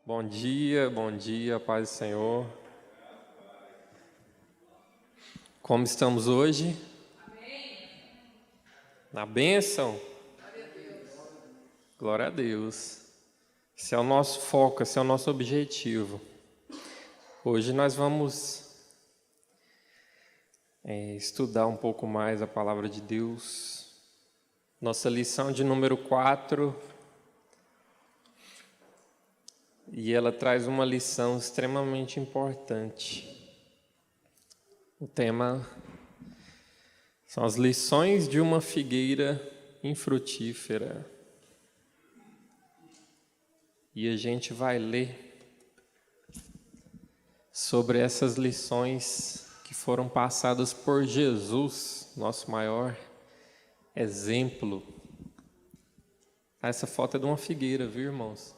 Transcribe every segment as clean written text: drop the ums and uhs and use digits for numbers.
Bom dia, paz do Senhor. Como estamos hoje? Na bênção? Glória a Deus. Esse é o nosso foco, esse é o nosso objetivo. Hoje nós vamos estudar um pouco mais a palavra de Deus. Nossa lição de número 4. E ela traz uma lição extremamente importante. O tema são as lições de uma figueira infrutífera. E a gente vai ler sobre essas lições que foram passadas por Jesus, nosso maior exemplo. Essa foto é de uma figueira, viu, irmãos?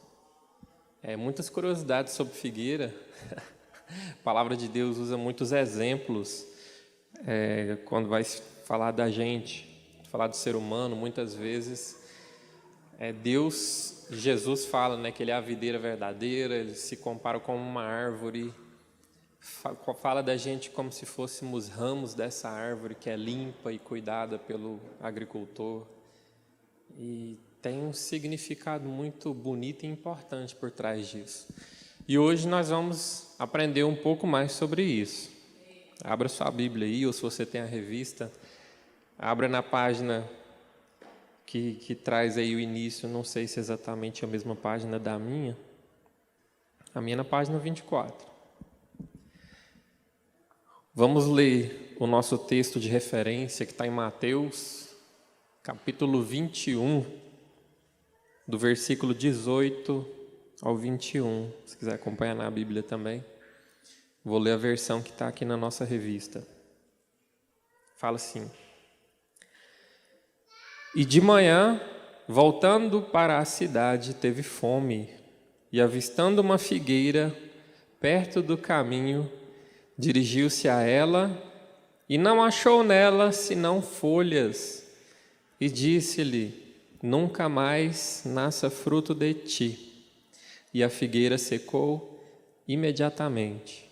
Muitas curiosidades sobre figueira. A palavra de Deus usa muitos exemplos quando vai falar da gente, falar do ser humano. Muitas vezes Jesus fala, que Ele é a videira verdadeira. Ele se compara com uma árvore, fala da gente como se fôssemos ramos dessa árvore que é limpa e cuidada pelo agricultor. E tem um significado muito bonito e importante por trás disso. E hoje nós vamos aprender um pouco mais sobre isso. Abra sua Bíblia aí, ou se você tem a revista, abra na página que traz aí o início. Não sei se é exatamente a mesma página da minha. A minha é na página 24. Vamos ler o nosso texto de referência, que está em Mateus, capítulo 21, do versículo 18 ao 21. Se quiser acompanhar na Bíblia também. Vou ler a versão que está aqui na nossa revista. Fala assim: E de manhã, voltando para a cidade, teve fome, e avistando uma figueira perto do caminho, dirigiu-se a ela, e não achou nela senão folhas, e disse-lhe: Nunca mais nasça fruto de ti. E a figueira secou imediatamente.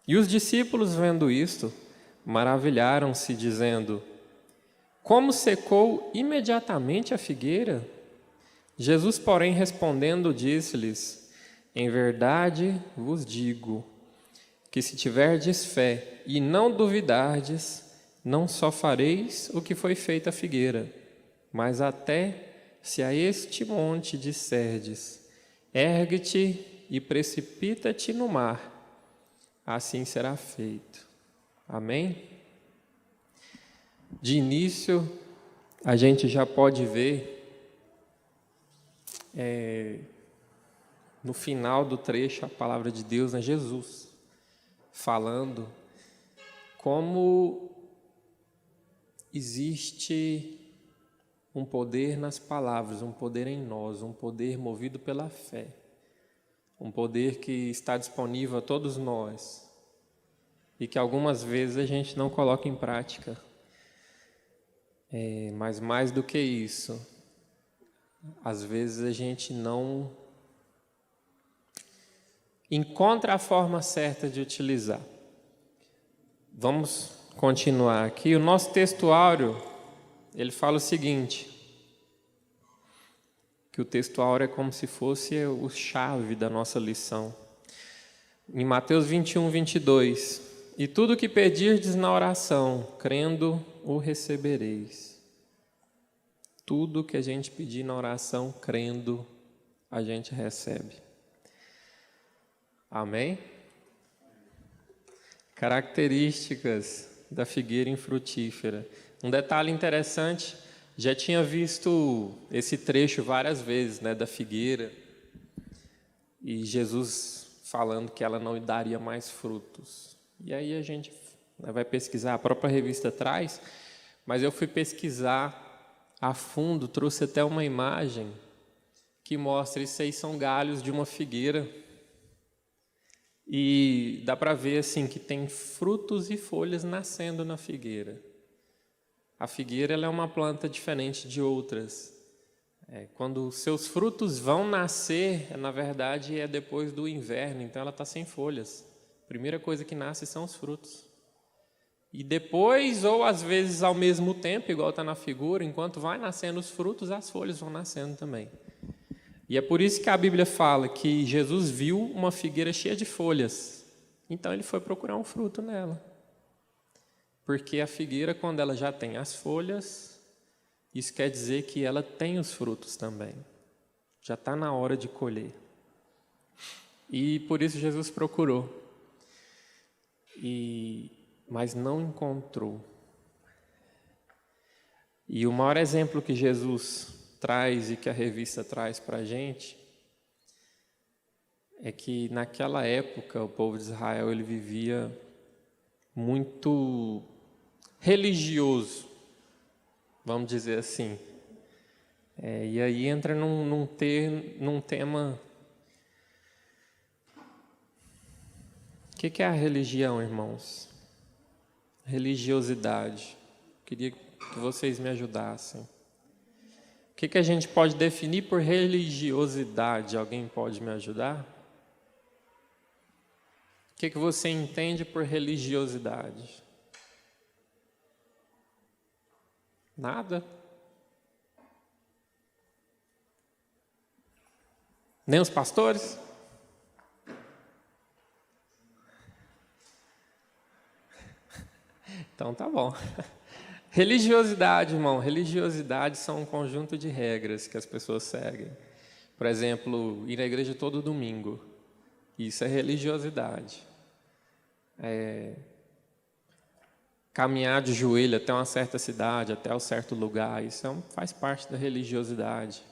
E os discípulos, vendo isto, maravilharam-se, dizendo: Como secou imediatamente a figueira? Jesus, porém, respondendo, disse-lhes: Em verdade vos digo, que se tiverdes fé e não duvidardes, não só fareis o que foi feito à figueira, mas até se a este monte disserdes: ergue-te e precipita-te no mar, assim será feito. Amém? De início, a gente já pode ver, no final do trecho, a palavra de Deus, Jesus, falando como existe um poder nas palavras, um poder em nós, um poder movido pela fé, um poder que está disponível a todos nós e que algumas vezes a gente não coloca em prática. Mas mais do que isso, às vezes a gente não encontra a forma certa de utilizar. Vamos continuar aqui. O nosso textuário, ele fala o seguinte, que o textuário é como se fosse o chave da nossa lição. Em Mateus 21, 22, E tudo que pedirdes na oração, crendo, o recebereis. Tudo que a gente pedir na oração, crendo, a gente recebe. Amém? Características da figueira infrutífera. Um detalhe interessante, já tinha visto esse trecho várias vezes, da figueira, e Jesus falando que ela não daria mais frutos. E aí a gente vai pesquisar, a própria revista traz, mas eu fui pesquisar a fundo, trouxe até uma imagem que mostra, isso aí são galhos de uma figueira, e dá para ver assim que tem frutos e folhas nascendo na figueira. A figueira, ela é uma planta diferente de outras. Quando os seus frutos vão nascer, na verdade, é depois do inverno, então ela está sem folhas. A primeira coisa que nasce são os frutos. E depois, ou às vezes ao mesmo tempo, igual está na figura, enquanto vai nascendo os frutos, as folhas vão nascendo também. E é por isso que a Bíblia fala que Jesus viu uma figueira cheia de folhas. Então ele foi procurar um fruto nela. Porque a figueira, quando ela já tem as folhas, isso quer dizer que ela tem os frutos também. Já está na hora de colher. E por isso Jesus procurou. Mas não encontrou. E o maior exemplo que Jesus traz e que a revista traz para a gente é que naquela época o povo de Israel ele vivia muito religioso, vamos dizer assim. E aí entra num tema. O que é a religião, irmãos? Religiosidade. Queria que vocês me ajudassem. O que a gente pode definir por religiosidade? Alguém pode me ajudar? O que você entende por religiosidade? Nada? Nem os pastores? Então tá bom. Religiosidade, irmão. Religiosidade são um conjunto de regras que as pessoas seguem. Por exemplo, ir à igreja todo domingo. Isso é religiosidade. Caminhar de joelho até uma certa cidade, até um certo lugar. Isso faz parte da religiosidade.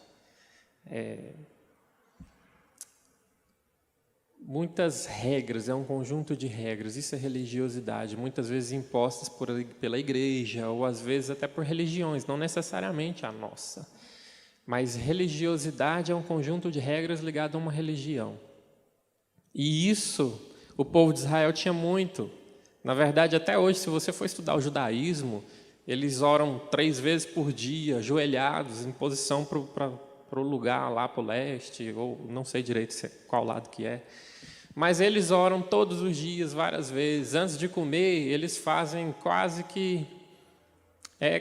Muitas regras, é um conjunto de regras, isso é religiosidade, muitas vezes impostas pela igreja, ou às vezes até por religiões, não necessariamente a nossa. Mas religiosidade é um conjunto de regras ligado a uma religião. E isso, o povo de Israel tinha muito. Na verdade, até hoje, se você for estudar o judaísmo, eles oram 3 vezes por dia, ajoelhados, em posição para o lugar lá para o leste, ou não sei direito qual lado que é. Mas eles oram todos os dias, várias vezes. Antes de comer, eles fazem quase que...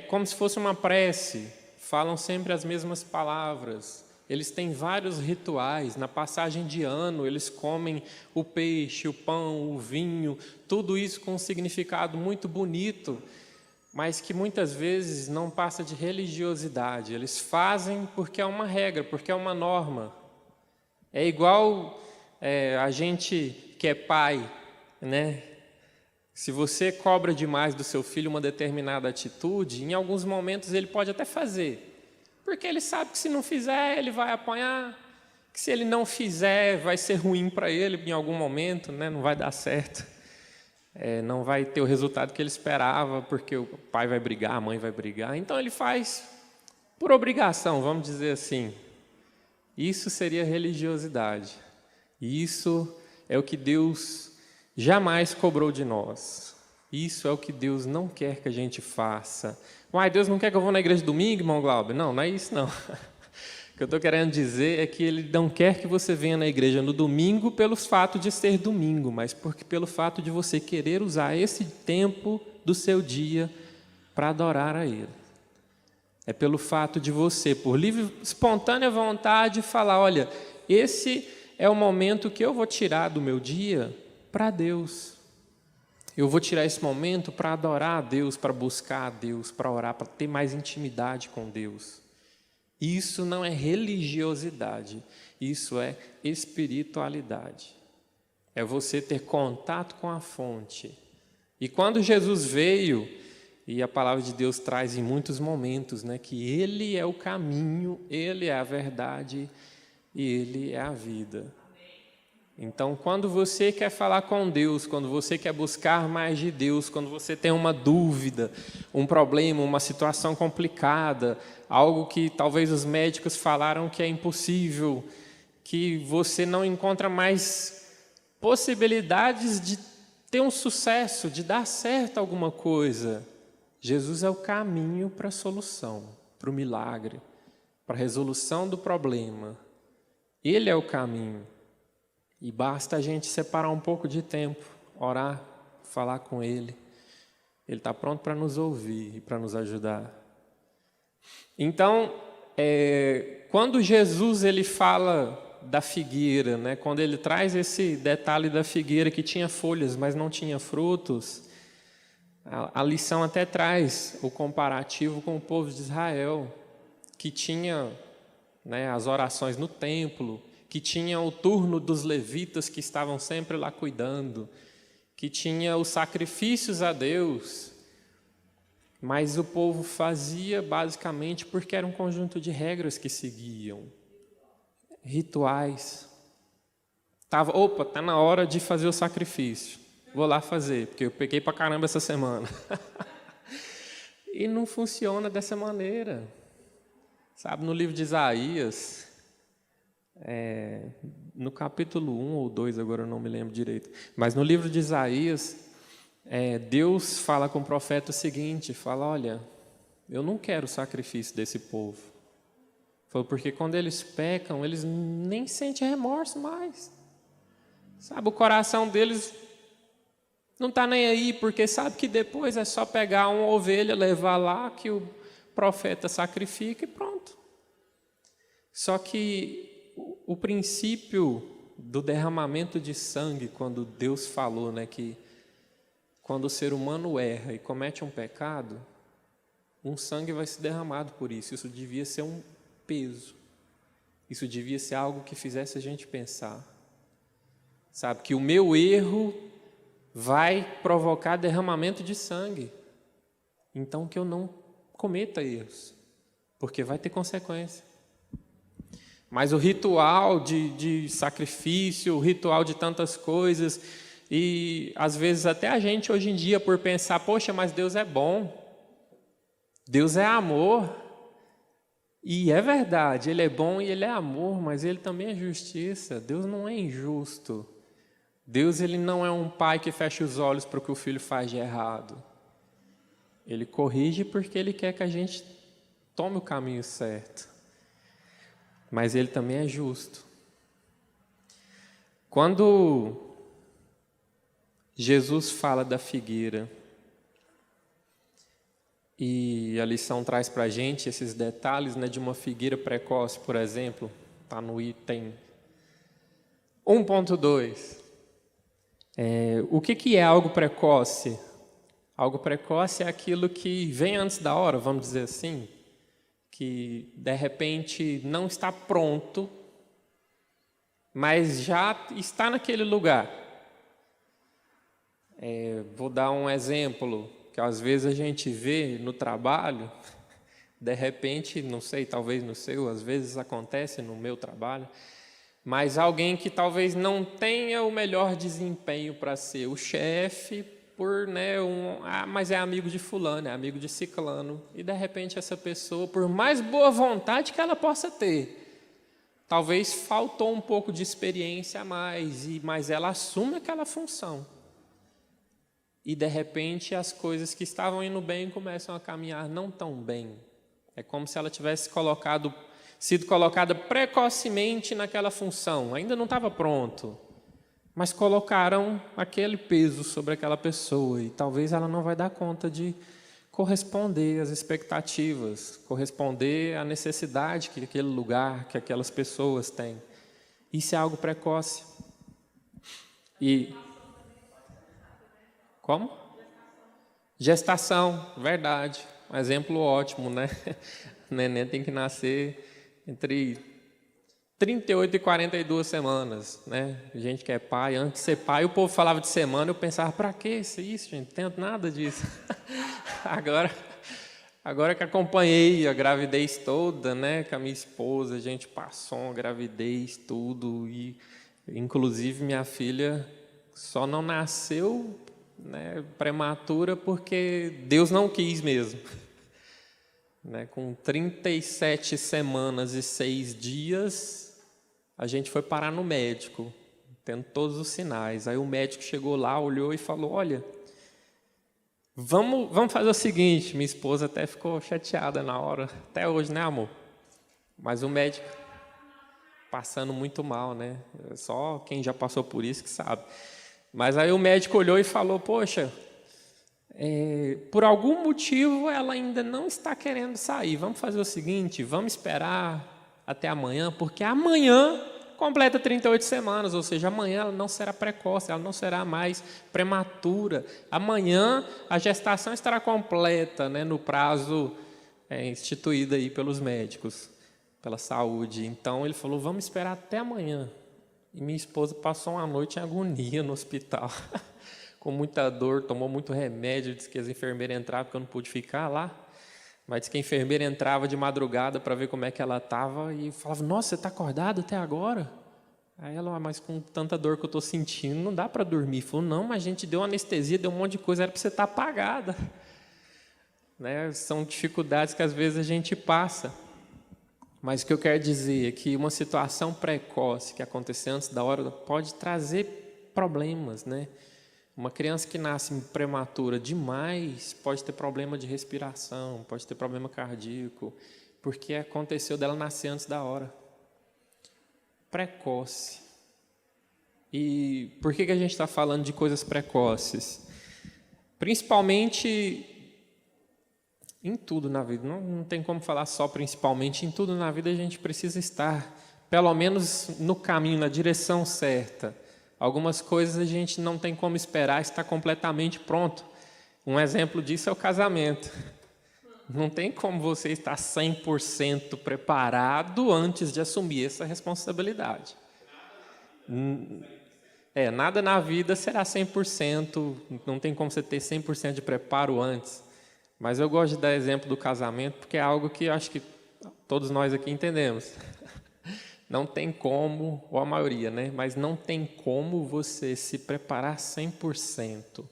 como se fosse uma prece. Falam sempre as mesmas palavras. Eles têm vários rituais. Na passagem de ano, eles comem o peixe, o pão, o vinho. Tudo isso com um significado muito bonito, mas que muitas vezes não passa de religiosidade. Eles fazem porque é uma regra, porque é uma norma. É igual... a gente que é pai, né? Se você cobra demais do seu filho uma determinada atitude, em alguns momentos ele pode até fazer, porque ele sabe que se não fizer, ele vai apanhar, que se ele não fizer, vai ser ruim para ele em algum momento, né? Não vai dar certo, não vai ter o resultado que ele esperava, porque o pai vai brigar, a mãe vai brigar, então ele faz por obrigação, vamos dizer assim. Isso seria religiosidade. E isso é o que Deus jamais cobrou de nós. Isso é o que Deus não quer que a gente faça. Deus não quer que eu vou na igreja domingo, irmão Glauber? Não é isso não. O que eu estou querendo dizer é que Ele não quer que você venha na igreja no domingo pelo fato de ser domingo, mas pelo fato de você querer usar esse tempo do seu dia para adorar a Ele. É pelo fato de você, por livre, espontânea vontade, falar, olha, esse é o momento que eu vou tirar do meu dia para Deus. Eu vou tirar esse momento para adorar a Deus, para buscar a Deus, para orar, para ter mais intimidade com Deus. Isso não é religiosidade, isso é espiritualidade. É você ter contato com a fonte. E quando Jesus veio, e a palavra de Deus traz em muitos momentos, né, que Ele é o caminho, Ele é a verdade e Ele é a vida. Então, quando você quer falar com Deus, quando você quer buscar mais de Deus, quando você tem uma dúvida, um problema, uma situação complicada, algo que talvez os médicos falaram que é impossível, que você não encontra mais possibilidades de ter um sucesso, de dar certo alguma coisa, Jesus é o caminho para a solução, para o milagre, para a resolução do problema. Ele é o caminho. E basta a gente separar um pouco de tempo, orar, falar com Ele. Ele está pronto para nos ouvir e para nos ajudar. Então, quando Jesus ele fala da figueira, né, quando ele traz esse detalhe da figueira que tinha folhas, mas não tinha frutos, a lição até traz o comparativo com o povo de Israel, que tinha, né, as orações no templo, que tinha o turno dos levitas que estavam sempre lá cuidando, que tinha os sacrifícios a Deus, mas o povo fazia basicamente porque era um conjunto de regras que seguiam, rituais. Tá na hora de fazer o sacrifício, vou lá fazer, porque eu peguei pra caramba essa semana. E não funciona dessa maneira. Sabe, no livro de Isaías, no capítulo 1 ou 2, agora eu não me lembro direito, mas no livro de Isaías, Deus fala com o profeta o seguinte, fala, olha, eu não quero o sacrifício desse povo. Falou, porque quando eles pecam, eles nem sentem remorso mais. Sabe, o coração deles não está nem aí, porque sabe que depois é só pegar uma ovelha, levar lá, que o profeta sacrifica e pronto. Só que o princípio do derramamento de sangue, quando Deus falou, né, que quando o ser humano erra e comete um pecado, um sangue vai ser derramado por isso. Isso devia ser um peso. Isso devia ser algo que fizesse a gente pensar. Sabe, que o meu erro vai provocar derramamento de sangue. Então que eu não cometa erros, porque vai ter consequência. Mas o ritual de sacrifício, o ritual de tantas coisas, e às vezes até a gente hoje em dia por pensar, poxa, mas Deus é bom, Deus é amor, e é verdade, Ele é bom e Ele é amor, mas Ele também é justiça. Deus não é injusto. Deus ele não é um pai que fecha os olhos para o que o filho faz de errado. Ele corrige porque Ele quer que a gente tome o caminho certo. Mas Ele também é justo. Quando Jesus fala da figueira, e a lição traz para a gente esses detalhes, né, de uma figueira precoce, por exemplo, está no item 1.2. O que é algo precoce? Algo precoce é aquilo que vem antes da hora, vamos dizer assim, que de repente não está pronto, mas já está naquele lugar. Vou dar um exemplo, que às vezes a gente vê no trabalho, de repente, não sei, talvez no seu, às vezes acontece no meu trabalho, mas alguém que talvez não tenha o melhor desempenho para ser o chefe, mas é amigo de fulano, é amigo de ciclano, e de repente essa pessoa, por mais boa vontade que ela possa ter, talvez faltou um pouco de experiência a mais, mas ela assume aquela função. E de repente as coisas que estavam indo bem começam a caminhar não tão bem. É como se ela tivesse sido colocada precocemente naquela função, ainda não estava pronto, mas colocaram aquele peso sobre aquela pessoa e talvez ela não vai dar conta de corresponder às expectativas, corresponder à necessidade que aquele lugar, que aquelas pessoas têm. Isso é algo precoce. E como? Gestação, verdade. Um exemplo ótimo, né? O neném tem que nascer entre 38 e 42 semanas, né? A gente que é pai, antes de ser pai, o povo falava de semana, eu pensava, para que isso, gente? Não tem nada disso. Agora que acompanhei a gravidez toda, né? Com a minha esposa, a gente passou uma gravidez, tudo, e inclusive minha filha só não nasceu, né, prematura porque Deus não quis mesmo. Né, com 37 semanas e 6 dias, a gente foi parar no médico, tendo todos os sinais. Aí o médico chegou lá, olhou e falou, olha, vamos fazer o seguinte, minha esposa até ficou chateada na hora, até hoje, né, amor? Mas o médico passando muito mal, né? Só quem já passou por isso que sabe. Mas aí o médico olhou e falou, poxa, por algum motivo ela ainda não está querendo sair. Vamos fazer o seguinte, vamos esperar até amanhã, porque amanhã completa 38 semanas, ou seja, amanhã ela não será precoce, ela não será mais prematura. Amanhã a gestação estará completa, né, no prazo instituído aí pelos médicos, pela saúde. Então ele falou, vamos esperar até amanhã. E minha esposa passou uma noite em agonia no hospital, com muita dor, tomou muito remédio, disse que as enfermeiras entravam porque eu não pude ficar lá. Mas disse que a enfermeira entrava de madrugada para ver como é que ela estava e falava, nossa, você está acordado até agora? Aí ela, mas com tanta dor que eu estou sentindo, não dá para dormir. Falou, não, mas a gente deu anestesia, deu um monte de coisa, era para você estar apagada. Né? São dificuldades que às vezes a gente passa. Mas o que eu quero dizer é que uma situação precoce que acontecer antes da hora pode trazer problemas, né? Uma criança que nasce prematura demais pode ter problema de respiração, pode ter problema cardíaco, porque aconteceu dela nascer antes da hora. Precoce. E por que a gente está falando de coisas precoces? Principalmente em tudo na vida. Não tem como falar só principalmente. Em tudo na vida a gente precisa estar, pelo menos no caminho, na direção certa. Algumas coisas a gente não tem como esperar estar completamente pronto. Um exemplo disso é o casamento. Não tem como você estar 100% preparado antes de assumir essa responsabilidade. Nada na vida será 100%, não tem como você ter 100% de preparo antes. Mas eu gosto de dar exemplo do casamento, porque é algo que eu acho que todos nós aqui entendemos. Não tem como, ou a maioria, né? Mas não tem como você se preparar 100%.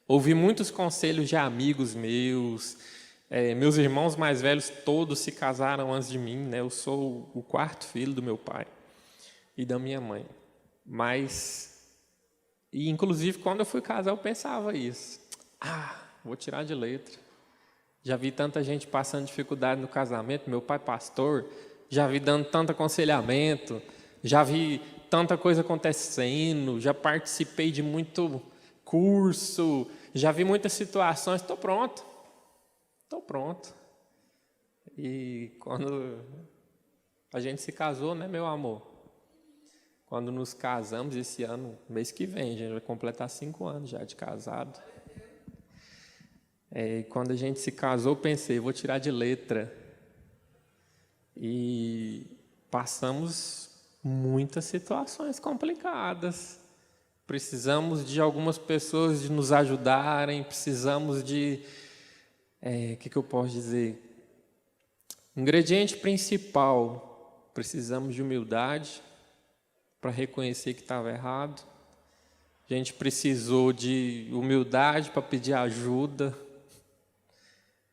Ouvi muitos conselhos de amigos meus, meus irmãos mais velhos todos se casaram antes de mim, né? Eu sou o quarto filho do meu pai e da minha mãe. E inclusive quando eu fui casar eu pensava isso. Vou tirar de letra. Já vi tanta gente passando dificuldade no casamento, meu pai pastor, já vi dando tanto aconselhamento, já vi tanta coisa acontecendo, já participei de muito curso, já vi muitas situações, estou pronto. E quando a gente se casou, né, meu amor? Quando nos casamos esse ano, mês que vem, a gente vai completar 5 anos já de casado. Quando a gente se casou, eu pensei, vou tirar de letra. E passamos muitas situações complicadas. Precisamos de algumas pessoas de nos ajudarem, precisamos de... que eu posso dizer? Ingrediente principal, precisamos de humildade para reconhecer que estava errado. A gente precisou de humildade para pedir ajuda.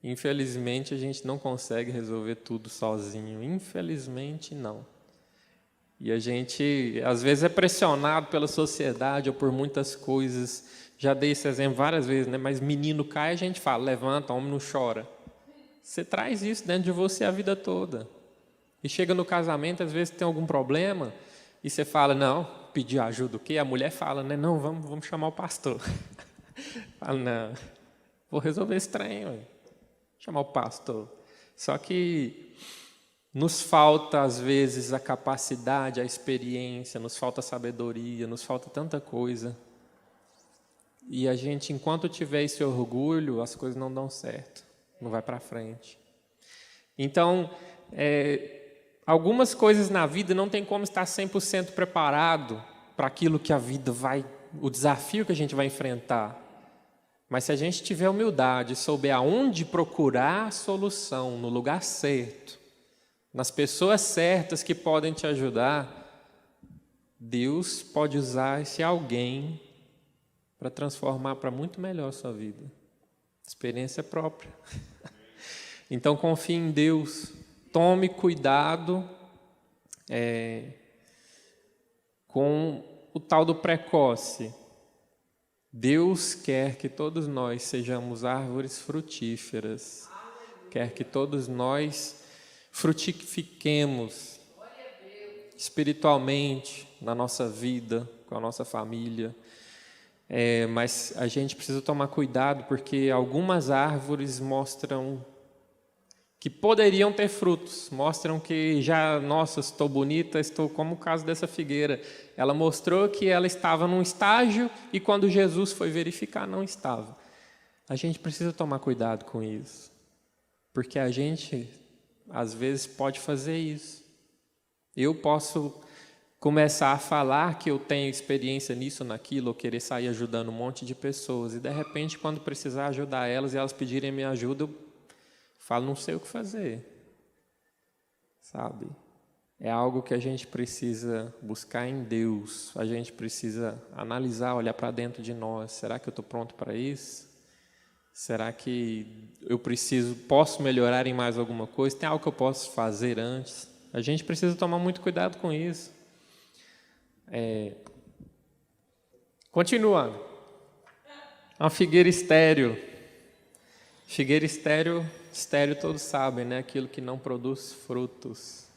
Infelizmente, a gente não consegue resolver tudo sozinho. Infelizmente, não. E a gente, às vezes, é pressionado pela sociedade ou por muitas coisas. Já dei esse exemplo várias vezes, né? Mas menino cai, a gente fala, levanta, homem não chora. Você traz isso dentro de você a vida toda. E chega no casamento, às vezes tem algum problema, e você fala, não, pedir ajuda o quê? A mulher fala, né? Não, vamos chamar o pastor. Fala, não, vou resolver esse trem, ué. Chamar o pastor. Só que nos falta, às vezes, a capacidade, a experiência, nos falta a sabedoria, nos falta tanta coisa. E a gente, enquanto tiver esse orgulho, as coisas não dão certo, não vai para frente. Então, algumas coisas na vida não tem como estar 100% preparado para aquilo que a vida vai, o desafio que a gente vai enfrentar. Mas se a gente tiver humildade, souber aonde procurar a solução, no lugar certo, nas pessoas certas que podem te ajudar, Deus pode usar esse alguém para transformar para muito melhor a sua vida. Experiência própria. Então, confie em Deus. Tome cuidado com o tal do precoce. Deus quer que todos nós sejamos árvores frutíferas. Quer que todos nós frutifiquemos espiritualmente na nossa vida, com a nossa família. Mas a gente precisa tomar cuidado, porque algumas árvores mostram que poderiam ter frutos, mostram que já, nossa, estou bonita, estou como o caso dessa figueira. Ela mostrou que ela estava num estágio e quando Jesus foi verificar, não estava. A gente precisa tomar cuidado com isso, porque a gente, às vezes, pode fazer isso. Eu posso começar a falar que eu tenho experiência nisso, naquilo, ou querer sair ajudando um monte de pessoas, e de repente, quando precisar ajudar elas e elas pedirem minha ajuda, eu falo, não sei o que fazer, sabe? É algo que a gente precisa buscar em Deus, a gente precisa analisar, olhar para dentro de nós. Será que eu estou pronto para isso? Será que eu posso melhorar em mais alguma coisa? Tem algo que eu posso fazer antes? A gente precisa tomar muito cuidado com isso. Continuando. Uma figueira estéril. Figueira estéril todos sabem, né? Aquilo que não produz frutos.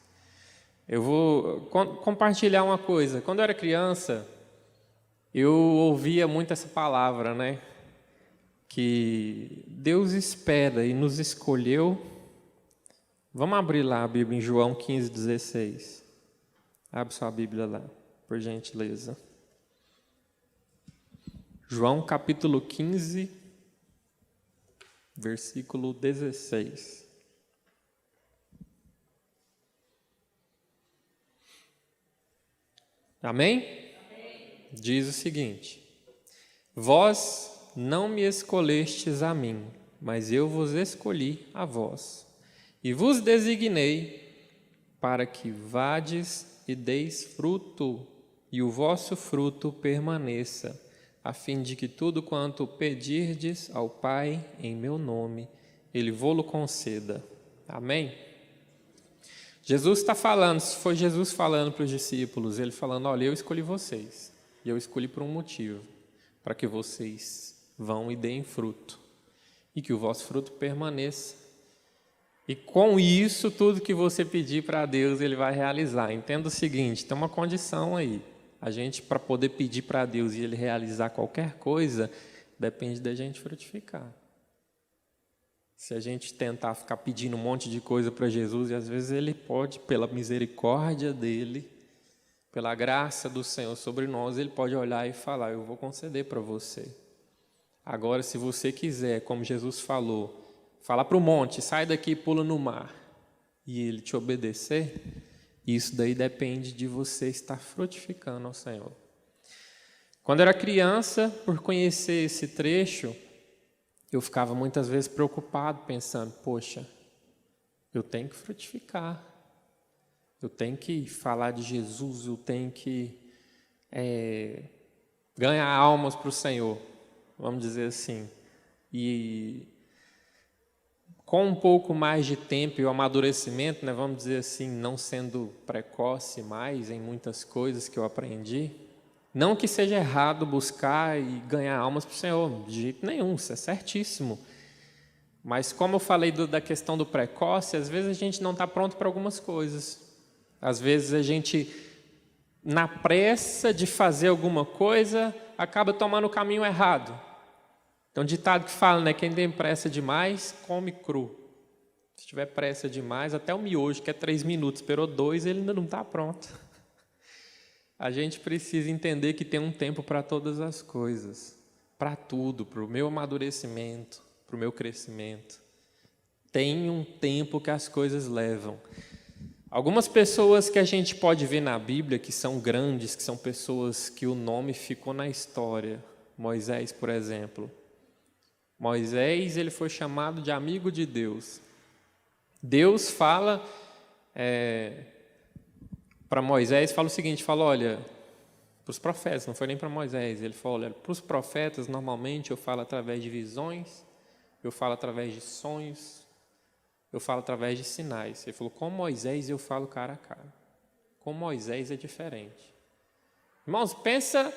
Eu vou compartilhar uma coisa. Quando eu era criança, eu ouvia muito essa palavra, né? Que Deus espera e nos escolheu. Vamos abrir lá a Bíblia em João 15:16. Abre sua Bíblia lá, por gentileza. João capítulo 15, versículo 16. Amém? Amém? Diz o seguinte: Vós não me escolhestes a mim, mas eu vos escolhi a vós, e vos designei para que vades e deis fruto, e o vosso fruto permaneça, a fim de que tudo quanto pedirdes ao Pai em meu nome, Ele vô-lo conceda. Amém? Jesus está falando, se foi Jesus falando para os discípulos, Ele falando, olha, eu escolhi vocês, e eu escolhi por um motivo, para que vocês vão e deem fruto, e que o vosso fruto permaneça. E com isso, tudo que você pedir para Deus, Ele vai realizar. Entenda o seguinte, tem uma condição aí. A gente, para poder pedir para Deus e Ele realizar qualquer coisa, depende da gente frutificar. Se a gente tentar ficar pedindo um monte de coisa para Jesus, e às vezes Ele pode, pela misericórdia dEle, pela graça do Senhor sobre nós, Ele pode olhar e falar, eu vou conceder para você. Agora, se você quiser, como Jesus falou, falar para o monte, sai daqui e pula no mar, e Ele te obedecer, isso daí depende de você estar frutificando ao Senhor. Quando eu era criança, por conhecer esse trecho, eu ficava muitas vezes preocupado, pensando, poxa, eu tenho que frutificar, eu tenho que falar de Jesus, eu tenho que ganhar almas para o Senhor, vamos dizer assim. E com um pouco mais de tempo e o amadurecimento, né, vamos dizer assim, não sendo precoce mais em muitas coisas que eu aprendi, não que seja errado buscar e ganhar almas para o Senhor, de jeito nenhum, isso é certíssimo. Mas como eu falei da questão do precoce, às vezes a gente não está pronto para algumas coisas. Às vezes a gente, na pressa de fazer alguma coisa, acaba tomando o caminho errado. Tem um ditado que fala, né, quem tem pressa demais, come cru. Se tiver pressa demais, até o miojo, que é 3 minutos, esperou 2, ele ainda não está pronto. A gente precisa entender que tem um tempo para todas as coisas, para tudo, para o meu amadurecimento, para o meu crescimento. Tem um tempo que as coisas levam. Algumas pessoas que a gente pode ver na Bíblia, que são grandes, que são pessoas que o nome ficou na história. Moisés, por exemplo. Moisés, ele foi chamado de amigo de Deus. Deus fala para Moisés, fala o seguinte, fala, olha, para os profetas, não foi nem para Moisés, ele falou, olha, para os profetas, normalmente eu falo através de visões, eu falo através de sonhos, eu falo através de sinais. Ele falou, com Moisés eu falo cara a cara. Com Moisés é diferente. Irmãos, pensa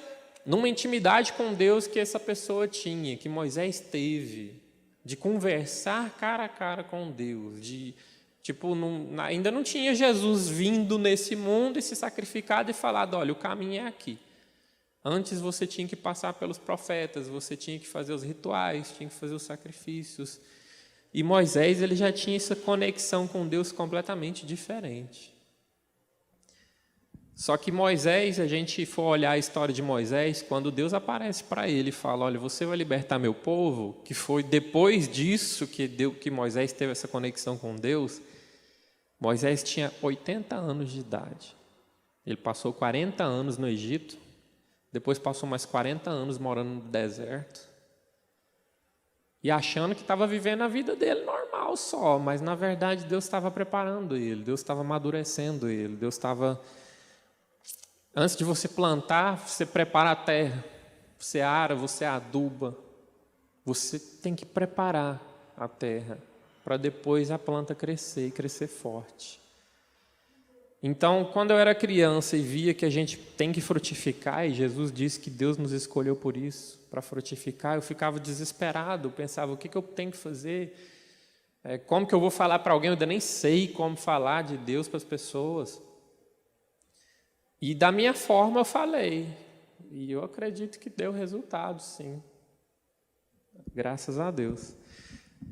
numa intimidade com Deus que essa pessoa tinha, que Moisés teve, de conversar cara a cara com Deus, de Tipo, ainda não tinha Jesus vindo nesse mundo e se sacrificado e falado, olha, o caminho é aqui. Antes você tinha que passar pelos profetas, você tinha que fazer os rituais, tinha que fazer os sacrifícios. E Moisés, ele já tinha essa conexão com Deus completamente diferente. Só que Moisés, a gente for olhar a história de Moisés, quando Deus aparece para ele e fala, olha, você vai libertar meu povo, que foi depois disso que Moisés teve essa conexão com Deus, Moisés tinha 80 anos de idade. Ele passou 40 anos no Egito, depois passou mais 40 anos morando no deserto, e achando que estava vivendo a vida dele normal só, mas na verdade Deus estava preparando ele, Deus estava amadurecendo ele, Deus estava... Antes de você plantar, você prepara a terra, você ara, você aduba, você tem que preparar a terra para depois a planta crescer e crescer forte. Então, quando eu era criança e via que a gente tem que frutificar, e Jesus disse que Deus nos escolheu por isso, para frutificar, eu ficava desesperado, pensava, o que eu tenho que fazer? Como que eu vou falar para alguém? Eu ainda nem sei como falar de Deus para as pessoas. E da minha forma eu falei, e eu acredito que deu resultado, sim. Graças a Deus.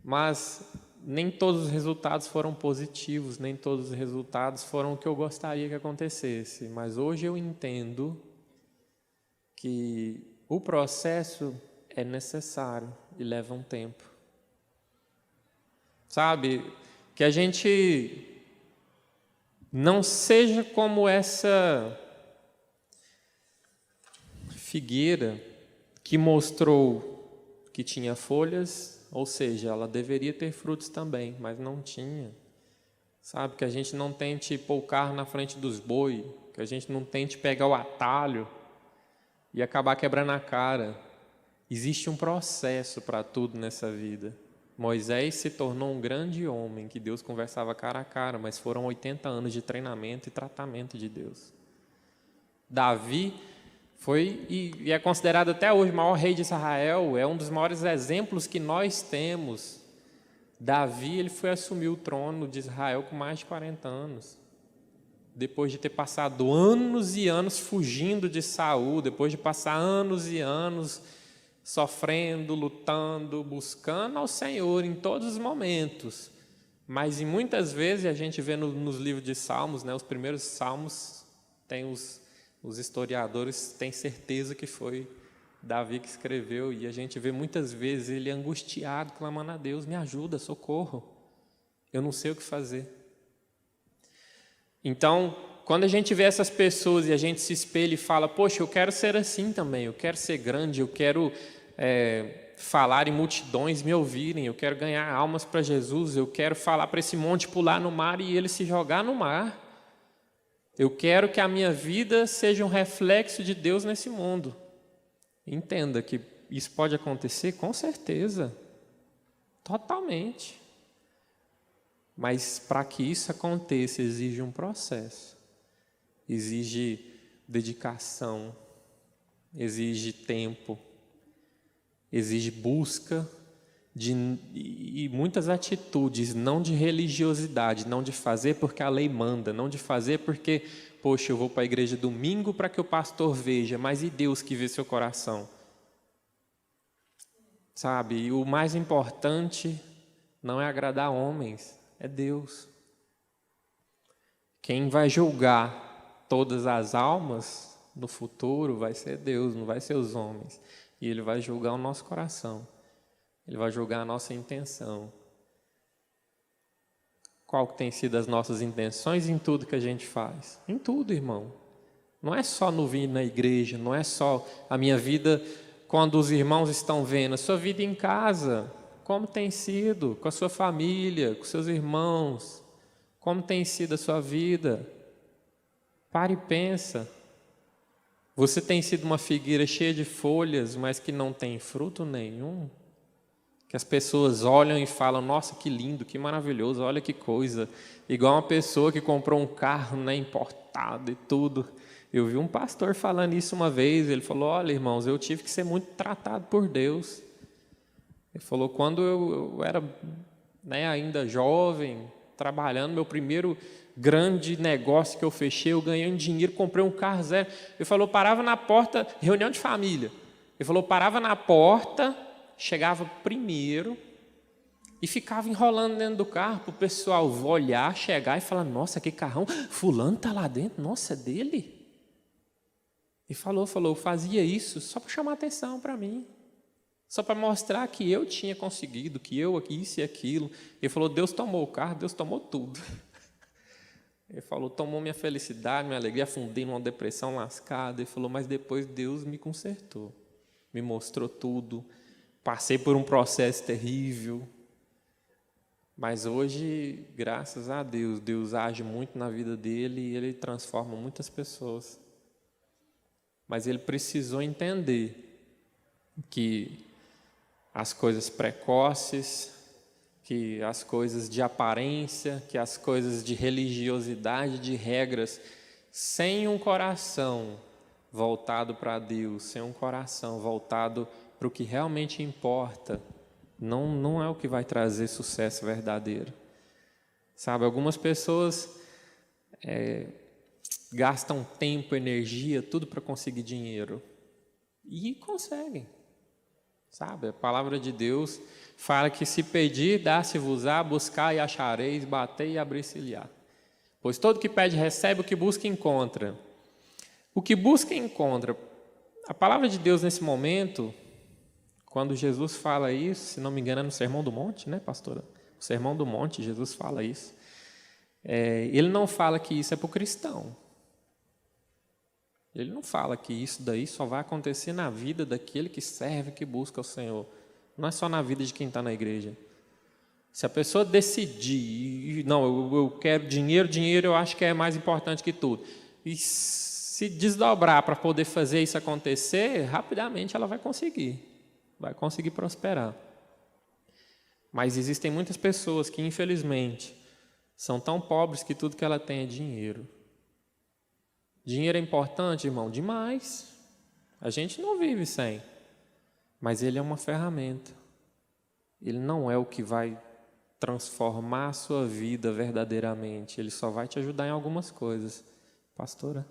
Mas nem todos os resultados foram positivos, nem todos os resultados foram o que eu gostaria que acontecesse. Mas hoje eu entendo que o processo é necessário e leva um tempo. Sabe, que a gente não seja como essa figueira que mostrou que tinha folhas, ou seja, ela deveria ter frutos também, mas não tinha. Sabe, que a gente não tente pôr o carro na frente dos bois, que a gente não tente pegar o atalho e acabar quebrando a cara. Existe um processo para tudo nessa vida. Moisés se tornou um grande homem, que Deus conversava cara a cara, mas foram 80 anos de treinamento e tratamento de Deus. Davi foi, e é considerado até hoje o maior rei de Israel, é um dos maiores exemplos que nós temos. Davi, ele foi assumir o trono de Israel com mais de 40 anos. Depois de ter passado anos e anos fugindo de Saul, depois de passar anos e anos sofrendo, lutando, buscando ao Senhor em todos os momentos. Mas muitas vezes a gente vê nos livros de Salmos, né, os primeiros Salmos, tem os historiadores têm certeza que foi Davi que escreveu, e a gente vê muitas vezes ele angustiado, clamando a Deus, me ajuda, socorro, eu não sei o que fazer. Então, quando a gente vê essas pessoas e a gente se espelha e fala, poxa, eu quero ser assim também, eu quero ser grande, eu quero falar em multidões me ouvirem, eu quero ganhar almas para Jesus, eu quero falar para esse monte pular no mar e ele se jogar no mar. Eu quero que a minha vida seja um reflexo de Deus nesse mundo. Entenda que isso pode acontecer, com certeza, totalmente. Mas para que isso aconteça, exige um processo, exige dedicação, exige tempo, exige busca e muitas atitudes, não de religiosidade, não de fazer porque a lei manda, não de fazer porque, poxa, eu vou para a igreja domingo para que o pastor veja, mas e Deus que vê seu coração? Sabe, e o mais importante não é agradar homens, é Deus. Quem vai julgar todas as almas no futuro vai ser Deus, não vai ser os homens. E Ele vai julgar o nosso coração. Ele vai julgar a nossa intenção. Qual que tem sido as nossas intenções em tudo que a gente faz? Em tudo, irmão. Não é só no vir na igreja, não é só a minha vida quando os irmãos estão vendo, a sua vida em casa, como tem sido, com a sua família, com seus irmãos, como tem sido a sua vida. Pare e pensa. Você tem sido uma figueira cheia de folhas, mas que não tem fruto nenhum? Que as pessoas olham e falam, nossa, que lindo, que maravilhoso, olha que coisa. Igual uma pessoa que comprou um carro, né, importado e tudo. Eu vi um pastor falando isso uma vez, ele falou, olha, irmãos, eu tive que ser muito tratado por Deus. Ele falou, quando eu era, né, ainda jovem, trabalhando, meu primeiro grande negócio que eu fechei, eu ganhei um dinheiro, comprei um carro zero. Ele falou, parava na porta, reunião de família. Ele falou, parava na porta, chegava primeiro e ficava enrolando dentro do carro para o pessoal olhar, chegar e falar, nossa, que carrão, fulano está lá dentro, nossa, é dele? E falou, eu fazia isso só para chamar atenção para mim. Só para mostrar que eu tinha conseguido, que eu isso e aquilo. Ele falou, Deus tomou o carro, Deus tomou tudo. Ele falou, tomou minha felicidade, minha alegria, afundei numa depressão lascada. Ele falou, mas depois Deus me consertou. Me mostrou tudo. Passei por um processo terrível. Mas hoje, graças a Deus, Deus age muito na vida dele e ele transforma muitas pessoas. Mas ele precisou entender que as coisas precoces, que as coisas de aparência, que as coisas de religiosidade, de regras, sem um coração voltado para Deus, sem um coração voltado para o que realmente importa, não é o que vai trazer sucesso verdadeiro. Sabe, algumas pessoas gastam tempo, energia, tudo para conseguir dinheiro. E conseguem. Sabe, a palavra de Deus fala que se pedir, dá-se-vos-á, buscar e achareis, bater e abrir-se-lhe-á. Pois todo que pede recebe, o que busca encontra. O que busca encontra. A palavra de Deus nesse momento, quando Jesus fala isso, se não me engano é no Sermão do Monte, né, pastora? O Sermão do Monte, Jesus fala isso. Ele não fala que isso é para o cristão. Ele não fala que isso daí só vai acontecer na vida daquele que serve, que busca o Senhor. Não é só na vida de quem está na igreja. Se a pessoa decidir, não, eu quero dinheiro, dinheiro eu acho que é mais importante que tudo. E se desdobrar para poder fazer isso acontecer, rapidamente ela vai conseguir prosperar. Mas existem muitas pessoas que, infelizmente, são tão pobres que tudo que ela tem é dinheiro. Dinheiro é importante, irmão? Demais. A gente não vive sem. Mas ele é uma ferramenta. Ele não é o que vai transformar a sua vida verdadeiramente. Ele só vai te ajudar em algumas coisas. Pastora?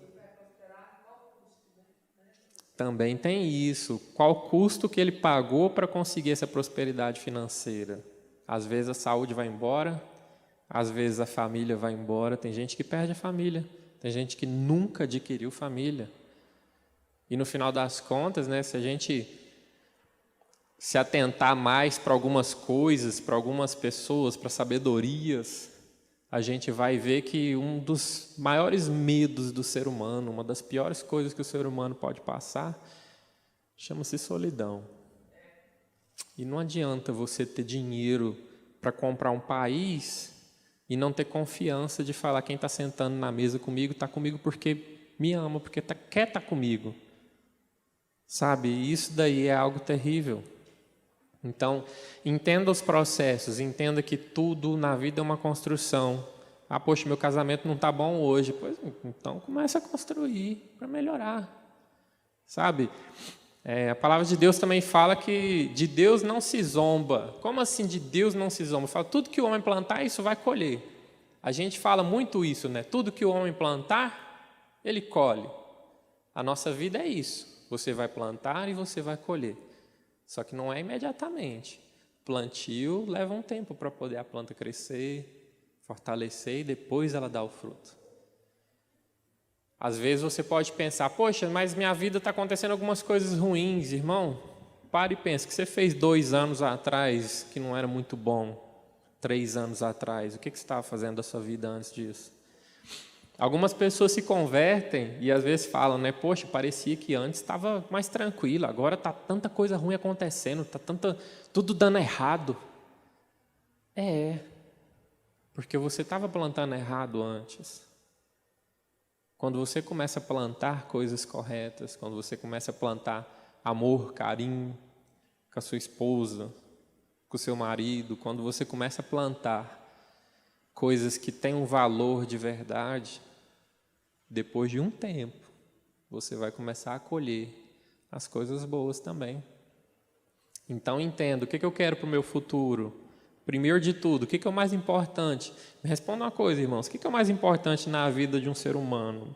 Também tem isso. Qual o custo que ele pagou para conseguir essa prosperidade financeira? Às vezes a saúde vai embora, às vezes a família vai embora. Tem gente que perde a família. Tem gente que nunca adquiriu família. E no final das contas, né, se a gente se atentar mais para algumas coisas, para algumas pessoas, para sabedorias, a gente vai ver que um dos maiores medos do ser humano, uma das piores coisas que o ser humano pode passar, chama-se solidão. E não adianta você ter dinheiro para comprar um país e não ter confiança de falar quem está sentando na mesa comigo, está comigo porque me ama, porque quer estar comigo. Sabe, isso daí é algo terrível. Então, entenda os processos, entenda que tudo na vida é uma construção. Ah, poxa, meu casamento não está bom hoje. Pois, então começa a construir para melhorar. Sabe, a palavra de Deus também fala que de Deus não se zomba. Como assim de Deus não se zomba? Fala, tudo que o homem plantar, isso vai colher. A gente fala muito isso, né? Tudo que o homem plantar, ele colhe. A nossa vida é isso. Você vai plantar e você vai colher. Só que não é imediatamente. Plantio leva um tempo para poder a planta crescer, fortalecer e depois ela dá o fruto. Às vezes você pode pensar, poxa, mas minha vida está acontecendo algumas coisas ruins, irmão. Pare e pense, o que você fez 2 anos atrás que não era muito bom, 3 anos atrás, o que você estava fazendo da sua vida antes disso? Algumas pessoas se convertem e às vezes falam, né, poxa, parecia que antes estava mais tranquilo, agora está tanta coisa ruim acontecendo, está tudo dando errado. Porque você estava plantando errado antes. Quando você começa a plantar coisas corretas, quando você começa a plantar amor, carinho com a sua esposa, com o seu marido, quando você começa a plantar coisas que têm um valor de verdade, depois de um tempo, você vai começar a colher as coisas boas também. Então entenda, o que eu quero para o meu futuro? Primeiro de tudo, o que é o mais importante? Me responda uma coisa, irmãos. O que é o mais importante na vida de um ser humano?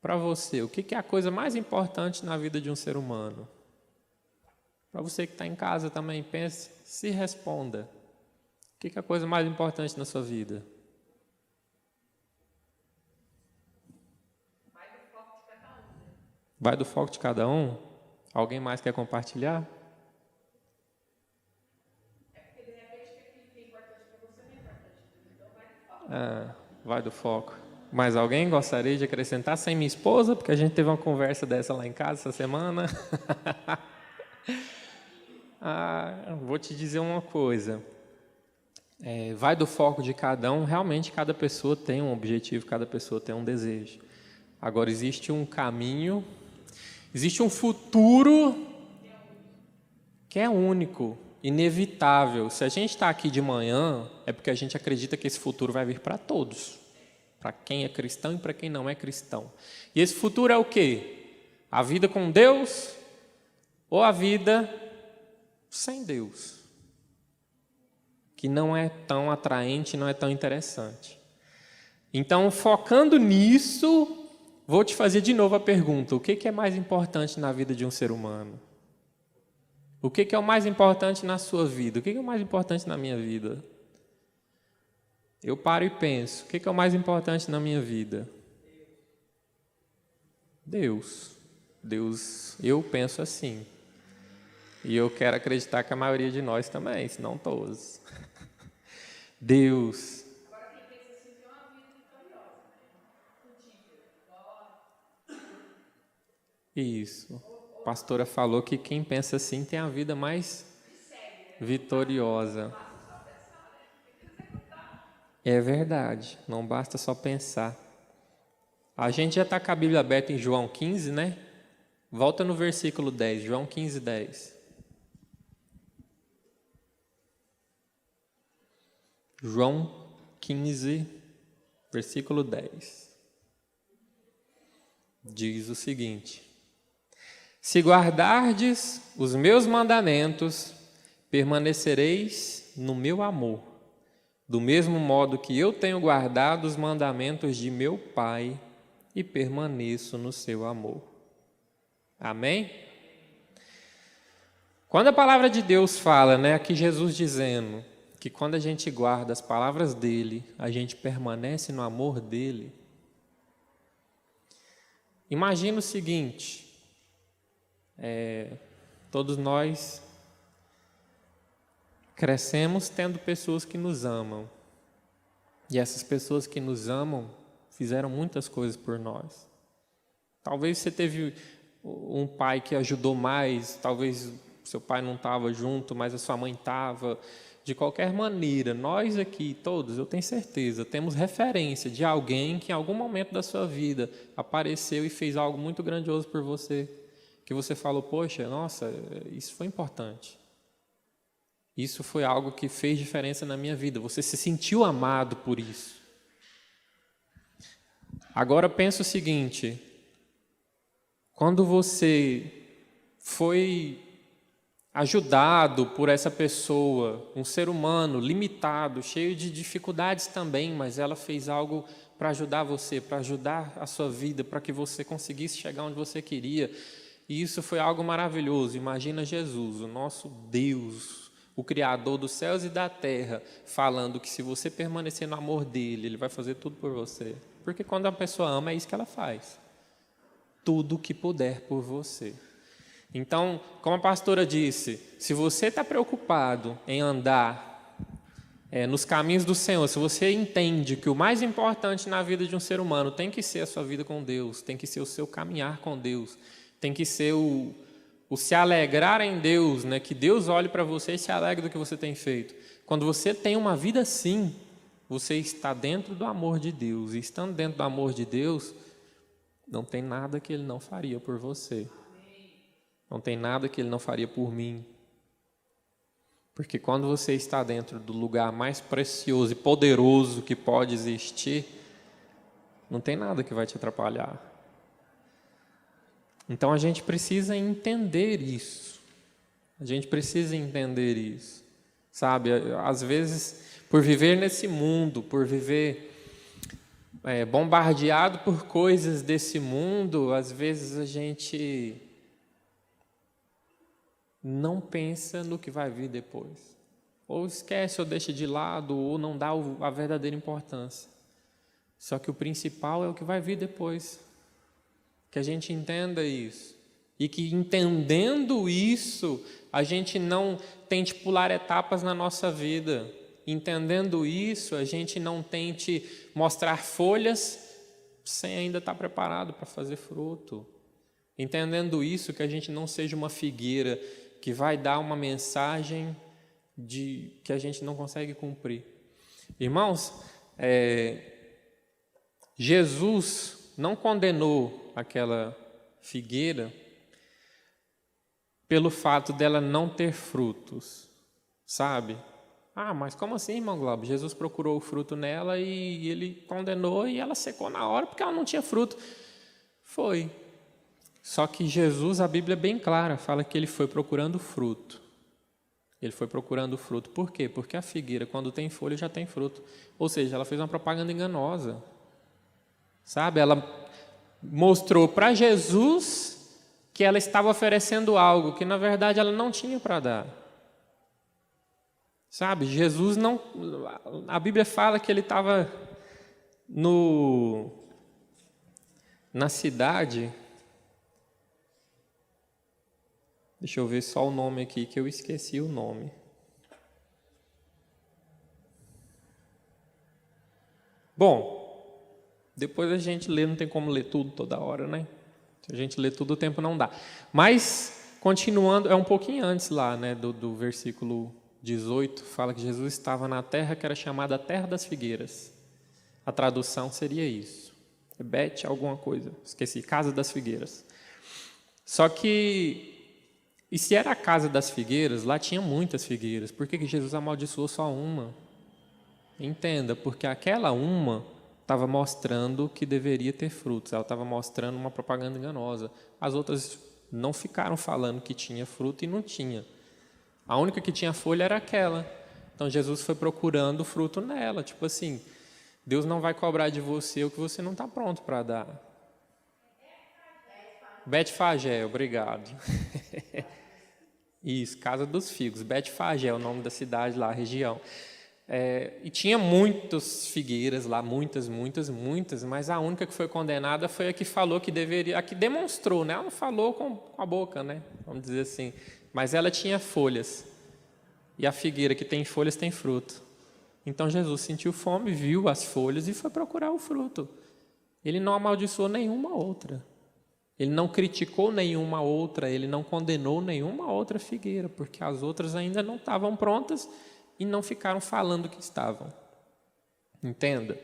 Para você, o que é a coisa mais importante na vida de um ser humano? Para você que está em casa também, pense, se responda. O que é a coisa mais importante na sua vida? Vai do foco de cada um? Alguém mais quer compartilhar? É porque de repente aquilo que é importante para você não é importante. Então vai do foco. Vai do foco. Mais alguém gostaria de acrescentar? Sem minha esposa, porque a gente teve uma conversa dessa lá em casa essa semana. Vou te dizer uma coisa. Vai do foco de cada um. Realmente, cada pessoa tem um objetivo, cada pessoa tem um desejo. Agora, existe um caminho, existe um futuro que é único, inevitável. Se a gente está aqui de manhã, é porque a gente acredita que esse futuro vai vir para todos. Para quem é cristão e para quem não é cristão. E esse futuro é o quê? A vida com Deus ou a vida sem Deus? Que não é tão atraente, não é tão interessante. Então, focando nisso, vou te fazer de novo a pergunta: o que é mais importante na vida de um ser humano? O que é o mais importante na sua vida? O que é o mais importante na minha vida? Eu paro e penso, o que é o mais importante na minha vida? Deus. Deus, eu penso assim. E eu quero acreditar que a maioria de nós também, se não todos. Deus. Agora quem pensa assim tem uma vida vitoriosa, né? Isso. A pastora falou que quem pensa assim tem a vida mais vitoriosa. É verdade, não basta só pensar. A gente já está com a Bíblia aberta em João 15, né? Volta no versículo 10, João 15, 10. João 15, versículo 10. Diz o seguinte: se guardardes os meus mandamentos, permanecereis no meu amor, do mesmo modo que eu tenho guardado os mandamentos de meu Pai e permaneço no seu amor. Amém? Quando a palavra de Deus fala, né, aqui Jesus dizendo que quando a gente guarda as palavras dele, a gente permanece no amor dele. Imagina o seguinte, todos nós crescemos tendo pessoas que nos amam. E essas pessoas que nos amam fizeram muitas coisas por nós. Talvez você teve um pai que ajudou mais, talvez seu pai não estava junto, mas a sua mãe estava. De qualquer maneira, nós aqui, todos, eu tenho certeza, temos referência de alguém que em algum momento da sua vida apareceu e fez algo muito grandioso por você, que você falou, poxa, nossa, isso foi importante. Isso foi algo que fez diferença na minha vida. Você se sentiu amado por isso. Agora pensa o seguinte, quando você foi ajudado por essa pessoa, um ser humano limitado, cheio de dificuldades também, mas ela fez algo para ajudar você, para ajudar a sua vida, para que você conseguisse chegar onde você queria. E isso foi algo maravilhoso. Imagina Jesus, o nosso Deus, o Criador dos céus e da terra, falando que se você permanecer no amor dele, ele vai fazer tudo por você. Porque quando a pessoa ama, é isso que ela faz. Tudo o que puder por você. Então, como a pastora disse, se você está preocupado em andar nos caminhos do Senhor, se você entende que o mais importante na vida de um ser humano tem que ser a sua vida com Deus, tem que ser o seu caminhar com Deus, tem que ser o se alegrar em Deus, né? Que Deus olhe para você e se alegre do que você tem feito. Quando você tem uma vida assim, você está dentro do amor de Deus. E estando dentro do amor de Deus, não tem nada que Ele não faria por você. Não tem nada que Ele não faria por mim. Porque quando você está dentro do lugar mais precioso e poderoso que pode existir, não tem nada que vai te atrapalhar. Então a gente precisa entender isso. A gente precisa entender isso, sabe? Às vezes, por viver nesse mundo, por viver bombardeado por coisas desse mundo, às vezes a gente não pensa no que vai vir depois. Ou esquece, ou deixa de lado, ou não dá a verdadeira importância. Só que o principal é o que vai vir depois. Que a gente entenda isso. E que entendendo isso, a gente não tente pular etapas na nossa vida. Entendendo isso, a gente não tente mostrar folhas sem ainda estar preparado para fazer fruto. Entendendo isso, que a gente não seja uma figueira que vai dar uma mensagem que a gente não consegue cumprir. Irmãos, Jesus não condenou aquela figueira pelo fato dela não ter frutos, sabe? Ah, mas como assim, irmão Glauber? Jesus procurou o fruto nela e ele condenou e ela secou na hora porque ela não tinha fruto. Foi. Só que Jesus, a Bíblia é bem clara, fala que ele foi procurando fruto. Ele foi procurando fruto. Por quê? Porque a figueira, quando tem folha, já tem fruto. Ou seja, ela fez uma propaganda enganosa. Sabe? Ela mostrou para Jesus que ela estava oferecendo algo que, na verdade, ela não tinha para dar. Sabe? Jesus não... A Bíblia fala que ele estava na cidade... Deixa eu ver só o nome aqui, que eu esqueci o nome. Bom, depois a gente lê, não tem como ler tudo toda hora, né? Se a gente lê tudo, o tempo não dá. Mas, continuando, é um pouquinho antes lá, né, do versículo 18, fala que Jesus estava na terra que era chamada a Terra das Figueiras. A tradução seria isso. Bet alguma coisa, esqueci, Casa das Figueiras. Só que... E se era a casa das figueiras, lá tinha muitas figueiras. Por que Jesus amaldiçoou só uma? Entenda, porque aquela uma estava mostrando que deveria ter frutos. Ela estava mostrando uma propaganda enganosa. As outras não ficaram falando que tinha fruto e não tinha. A única que tinha folha era aquela. Então Jesus foi procurando fruto nela. Tipo assim, Deus não vai cobrar de você o que você não está pronto para dar. Betfagé, obrigado. Isso, Casa dos Figos. Betfagé é o nome da cidade lá, a região. E tinha muitas figueiras lá, muitas, mas a única que foi condenada foi a que falou que deveria, a que demonstrou, né? Ela não falou com a boca, né? Vamos dizer assim. Mas ela tinha folhas. E a figueira que tem folhas tem fruto. Então Jesus sentiu fome, viu as folhas e foi procurar o fruto. Ele não amaldiçoou nenhuma outra. Ele não criticou nenhuma outra, ele não condenou nenhuma outra figueira, porque as outras ainda não estavam prontas e não ficaram falando que estavam. Entenda?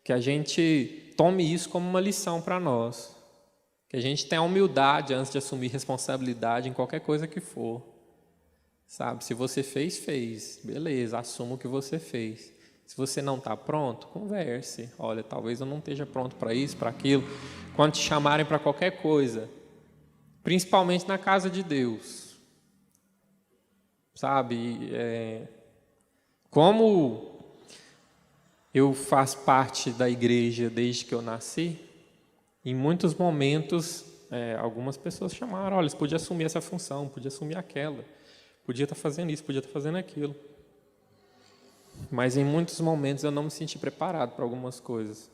Que a gente tome isso como uma lição para nós. Que a gente tenha humildade antes de assumir responsabilidade em qualquer coisa que for. Sabe? Se você fez. Beleza, assuma o que você fez. Se você não está pronto, converse. Olha, talvez eu não esteja pronto para isso, para aquilo. Quando te chamarem para qualquer coisa, principalmente na casa de Deus. Sabe? Como eu faço parte da igreja desde que eu nasci, em muitos momentos, algumas pessoas chamaram, olha, você podia assumir essa função, podia assumir aquela, podia estar fazendo isso, podia estar fazendo aquilo. Mas em muitos momentos eu não me senti preparado para algumas coisas.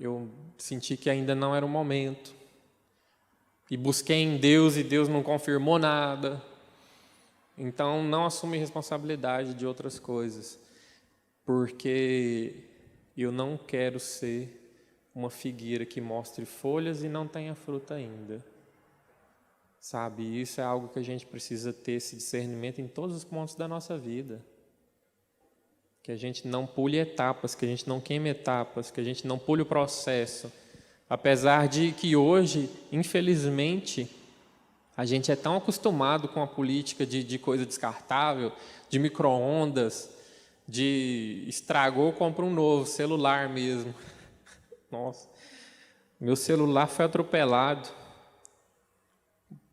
Eu senti que ainda não era o momento. E busquei em Deus e Deus não confirmou nada. Então não assumi responsabilidade de outras coisas. Porque eu não quero ser uma figueira que mostre folhas e não tenha fruta ainda. Sabe, isso é algo que a gente precisa ter esse discernimento em todos os pontos da nossa vida. Que a gente não pule etapas, que a gente não queime etapas, que a gente não pule o processo. Apesar de que hoje, infelizmente, a gente é tão acostumado com a política de coisa descartável, de micro-ondas, de estragou, compra um novo, celular mesmo. Nossa, meu celular foi atropelado,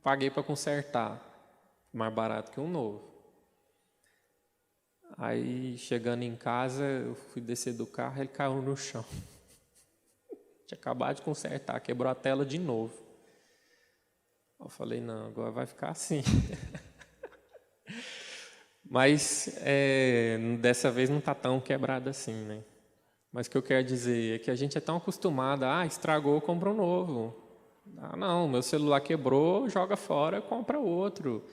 paguei para consertar. mais barato que um novo. Aí, chegando em casa, eu fui descer do carro, ele caiu no chão. Tinha acabado de consertar, quebrou a tela de novo. Eu falei, não, agora vai ficar assim. Mas dessa vez não está tão quebrado assim, né? Mas o que eu quero dizer é que a gente é tão acostumado, estragou, compra um novo. Não, meu celular quebrou, joga fora, compra outro.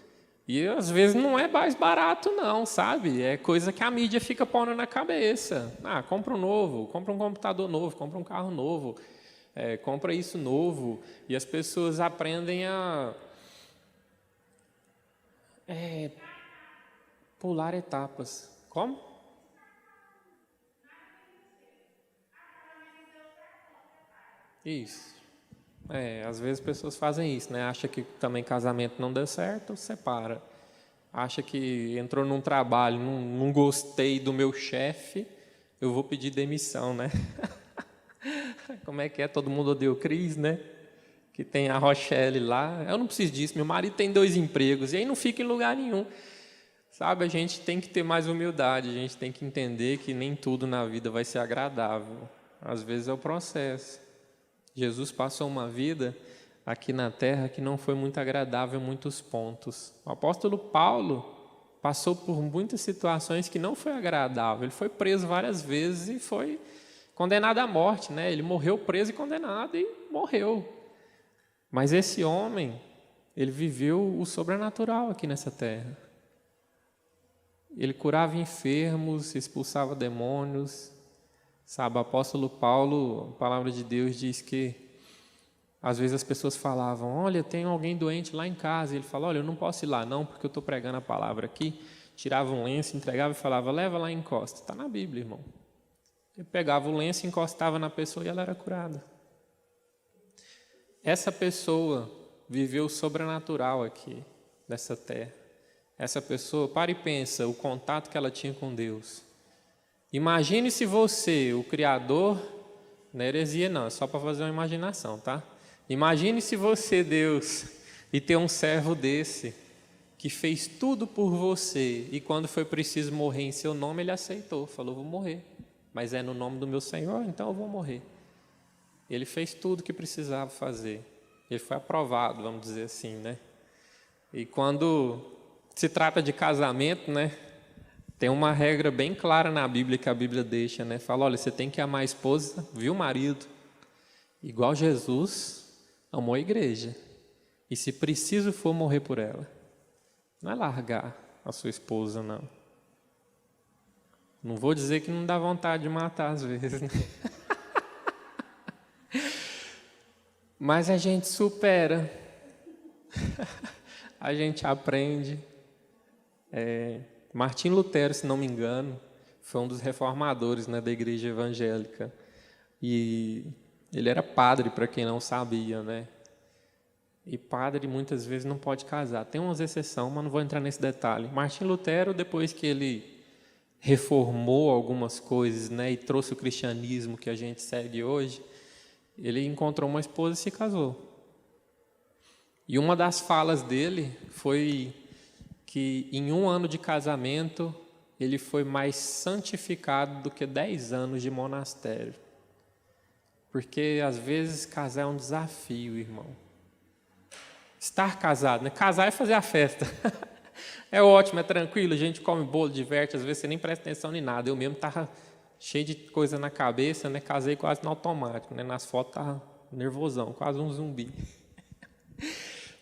E às vezes não é mais barato não, sabe? É coisa que a mídia fica pondo na cabeça. Compra um novo, compra um computador novo, compra um carro novo, compra isso novo. E as pessoas aprendem a pular etapas. Como? Isso. Às vezes as pessoas fazem isso, né? Acha que também casamento não deu certo, separa. Acha que entrou num trabalho, não gostei do meu chefe, eu vou pedir demissão, né? Como é que é? Todo mundo odeia o Cris, né? Que tem a Rochelle lá. Eu não preciso disso, meu marido tem 2 empregos, e aí não fica em lugar nenhum. Sabe, a gente tem que ter mais humildade, a gente tem que entender que nem tudo na vida vai ser agradável. Às vezes é o processo. Jesus passou uma vida aqui na terra que não foi muito agradável em muitos pontos. O apóstolo Paulo passou por muitas situações que não foi agradável. Ele foi preso várias vezes e foi condenado à morte, né? Ele morreu preso e condenado e morreu. Mas esse homem, ele viveu o sobrenatural aqui nessa terra. Ele curava enfermos, expulsava demônios. Sabe, o apóstolo Paulo, a palavra de Deus diz que às vezes as pessoas falavam, olha, tem alguém doente lá em casa. E ele fala, olha, eu não posso ir lá não, porque eu estou pregando a palavra aqui. Tirava um lenço, entregava e falava, leva lá e encosta. Está na Bíblia, irmão. Ele pegava o lenço, encostava na pessoa e ela era curada. Essa pessoa viveu o sobrenatural aqui, nessa terra. Essa pessoa, para e pensa, o contato que ela tinha com Deus. Imagine se você, o Criador, não é heresia não, é só para fazer uma imaginação, tá? Imagine se você, Deus, e ter um servo desse, que fez tudo por você, e quando foi preciso morrer em seu nome, ele aceitou, falou, vou morrer, mas é no nome do meu Senhor, então eu vou morrer. Ele fez tudo o que precisava fazer, ele foi aprovado, vamos dizer assim, né? E quando se trata de casamento, né? Tem uma regra bem clara na Bíblia que a Bíblia deixa, né? Fala, olha, você tem que amar a esposa, viu, marido? Igual Jesus amou a igreja. E se preciso for morrer por ela. Não é largar a sua esposa, não. Não vou dizer que não dá vontade de matar às vezes, né? Mas a gente supera. A gente aprende. Martim Lutero, se não me engano, foi um dos reformadores, né, da igreja evangélica. E ele era padre, para quem não sabia, né? E padre muitas vezes não pode casar. Tem umas exceções, mas não vou entrar nesse detalhe. Martim Lutero, depois que ele reformou algumas coisas, né, e trouxe o cristianismo que a gente segue hoje, ele encontrou uma esposa e se casou. E uma das falas dele foi que em 1 ano de casamento ele foi mais santificado do que 10 anos de monastério. Porque às vezes casar é um desafio, irmão. Estar casado, né? Casar é fazer a festa. É ótimo, é tranquilo, a gente come bolo, diverte, às vezes você nem presta atenção em nada. Eu mesmo estava cheio de coisa na cabeça, né? Casei quase no automático, né? Nas fotos estava nervosão, quase um zumbi.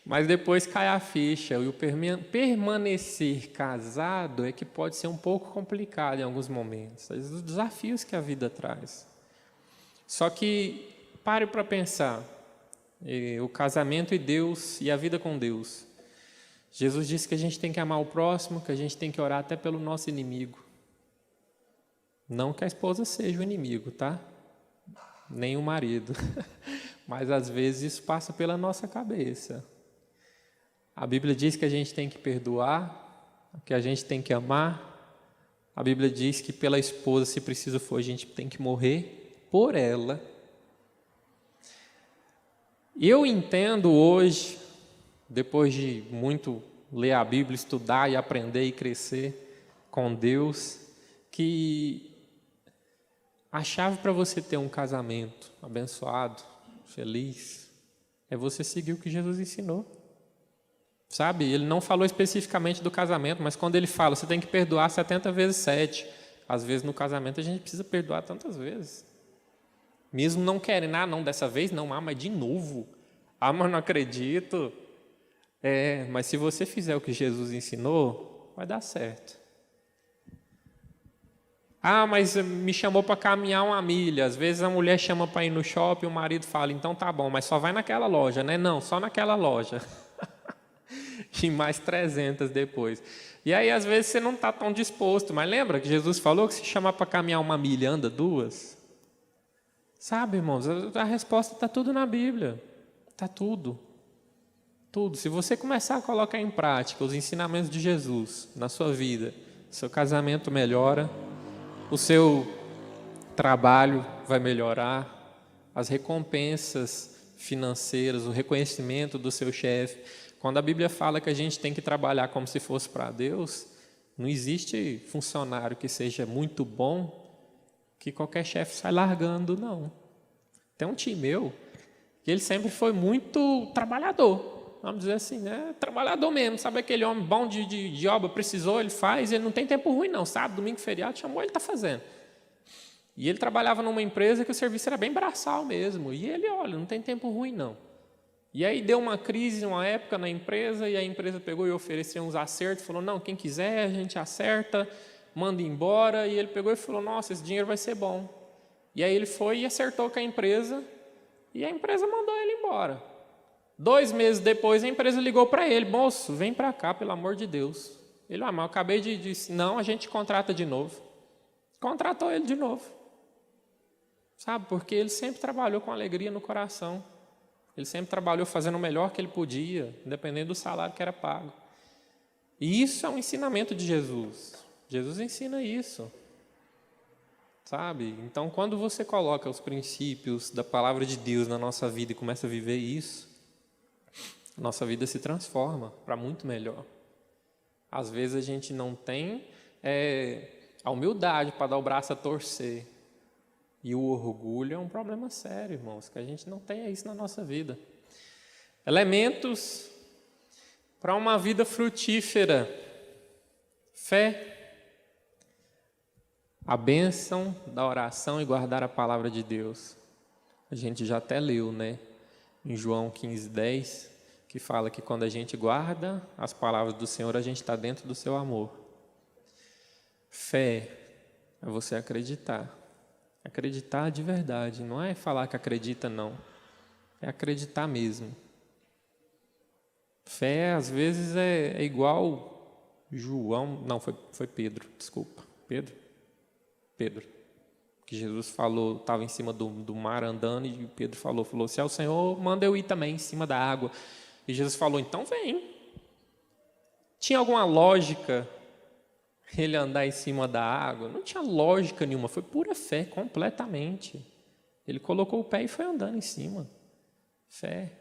Mas depois cai a ficha, e o permanecer casado é que pode ser um pouco complicado em alguns momentos, os desafios que a vida traz. Só que pare para pensar, o casamento e Deus e a vida com Deus. Jesus disse que a gente tem que amar o próximo, que a gente tem que orar até pelo nosso inimigo. Não que a esposa seja o inimigo, tá? Nem o marido. Mas às vezes isso passa pela nossa cabeça. A Bíblia diz que a gente tem que perdoar, que a gente tem que amar. A Bíblia diz que pela esposa, se preciso for, a gente tem que morrer por ela. Eu entendo hoje, depois de muito ler a Bíblia, estudar e aprender e crescer com Deus, que a chave para você ter um casamento abençoado, feliz, é você seguir o que Jesus ensinou. Sabe, ele não falou especificamente do casamento, mas quando ele fala, você tem que perdoar 70 vezes 7. Às vezes no casamento a gente precisa perdoar tantas vezes. Mesmo não querendo, não, dessa vez não, mas de novo. Mas não acredito. Mas se você fizer o que Jesus ensinou, vai dar certo. Mas me chamou para caminhar 1 milha. Às vezes a mulher chama para ir no shopping, o marido fala, então tá bom, mas só vai naquela loja, né? Não, só naquela loja. E mais 300 depois. E aí, às vezes, você não está tão disposto. Mas lembra que Jesus falou que se chamar para caminhar 1 milha, anda 2? Sabe, irmãos, a resposta está tudo na Bíblia. Está tudo. Tudo. Se você começar a colocar em prática os ensinamentos de Jesus na sua vida, seu casamento melhora, o seu trabalho vai melhorar, as recompensas financeiras, o reconhecimento do seu chefe. Quando a Bíblia fala que a gente tem que trabalhar como se fosse para Deus, não existe funcionário que seja muito bom que qualquer chefe sai largando, não. Tem um tio meu que ele sempre foi muito trabalhador, vamos dizer assim, né? Trabalhador mesmo, sabe aquele homem bom de obra, precisou, ele faz, ele não tem tempo ruim não, sabe? Domingo, feriado, chamou, ele está fazendo. E ele trabalhava numa empresa que o serviço era bem braçal mesmo, e ele, olha, não tem tempo ruim não. E aí deu uma crise, uma época na empresa, e a empresa pegou e ofereceu uns acertos, falou, não, quem quiser, a gente acerta, manda embora, e ele pegou e falou, nossa, esse dinheiro vai ser bom. E aí ele foi e acertou com a empresa, e a empresa mandou ele embora. 2 meses depois, a empresa ligou para ele, moço, vem para cá, pelo amor de Deus. Ele, mas eu acabei de dizer, não, a gente contrata de novo. Contratou ele de novo. Sabe, porque ele sempre trabalhou com alegria no coração. Ele sempre trabalhou fazendo o melhor que ele podia, independente do salário que era pago. E isso é um ensinamento de Jesus. Jesus ensina isso. Sabe? Então, quando você coloca os princípios da palavra de Deus na nossa vida e começa a viver isso, a nossa vida se transforma para muito melhor. Às vezes a gente não tem a humildade para dar o braço a torcer. E o orgulho é um problema sério, irmãos, que a gente não tenha isso na nossa vida. Elementos para uma vida frutífera. Fé, a bênção da oração e guardar a palavra de Deus. A gente já até leu, né? Em João 15:10, que fala que quando a gente guarda as palavras do Senhor, a gente está dentro do seu amor. Fé é você acreditar. Acreditar de verdade, não é falar que acredita, não. É acreditar mesmo. Fé, às vezes, é igual João... Não, foi Pedro, desculpa. Pedro. Que Jesus falou, estava em cima do mar andando, e Pedro falou, se é o Senhor, manda eu ir também em cima da água. E Jesus falou, então vem. Tinha alguma lógica ele andar em cima da água? Não tinha lógica nenhuma, foi pura fé, completamente. Ele colocou o pé e foi andando em cima. Fé.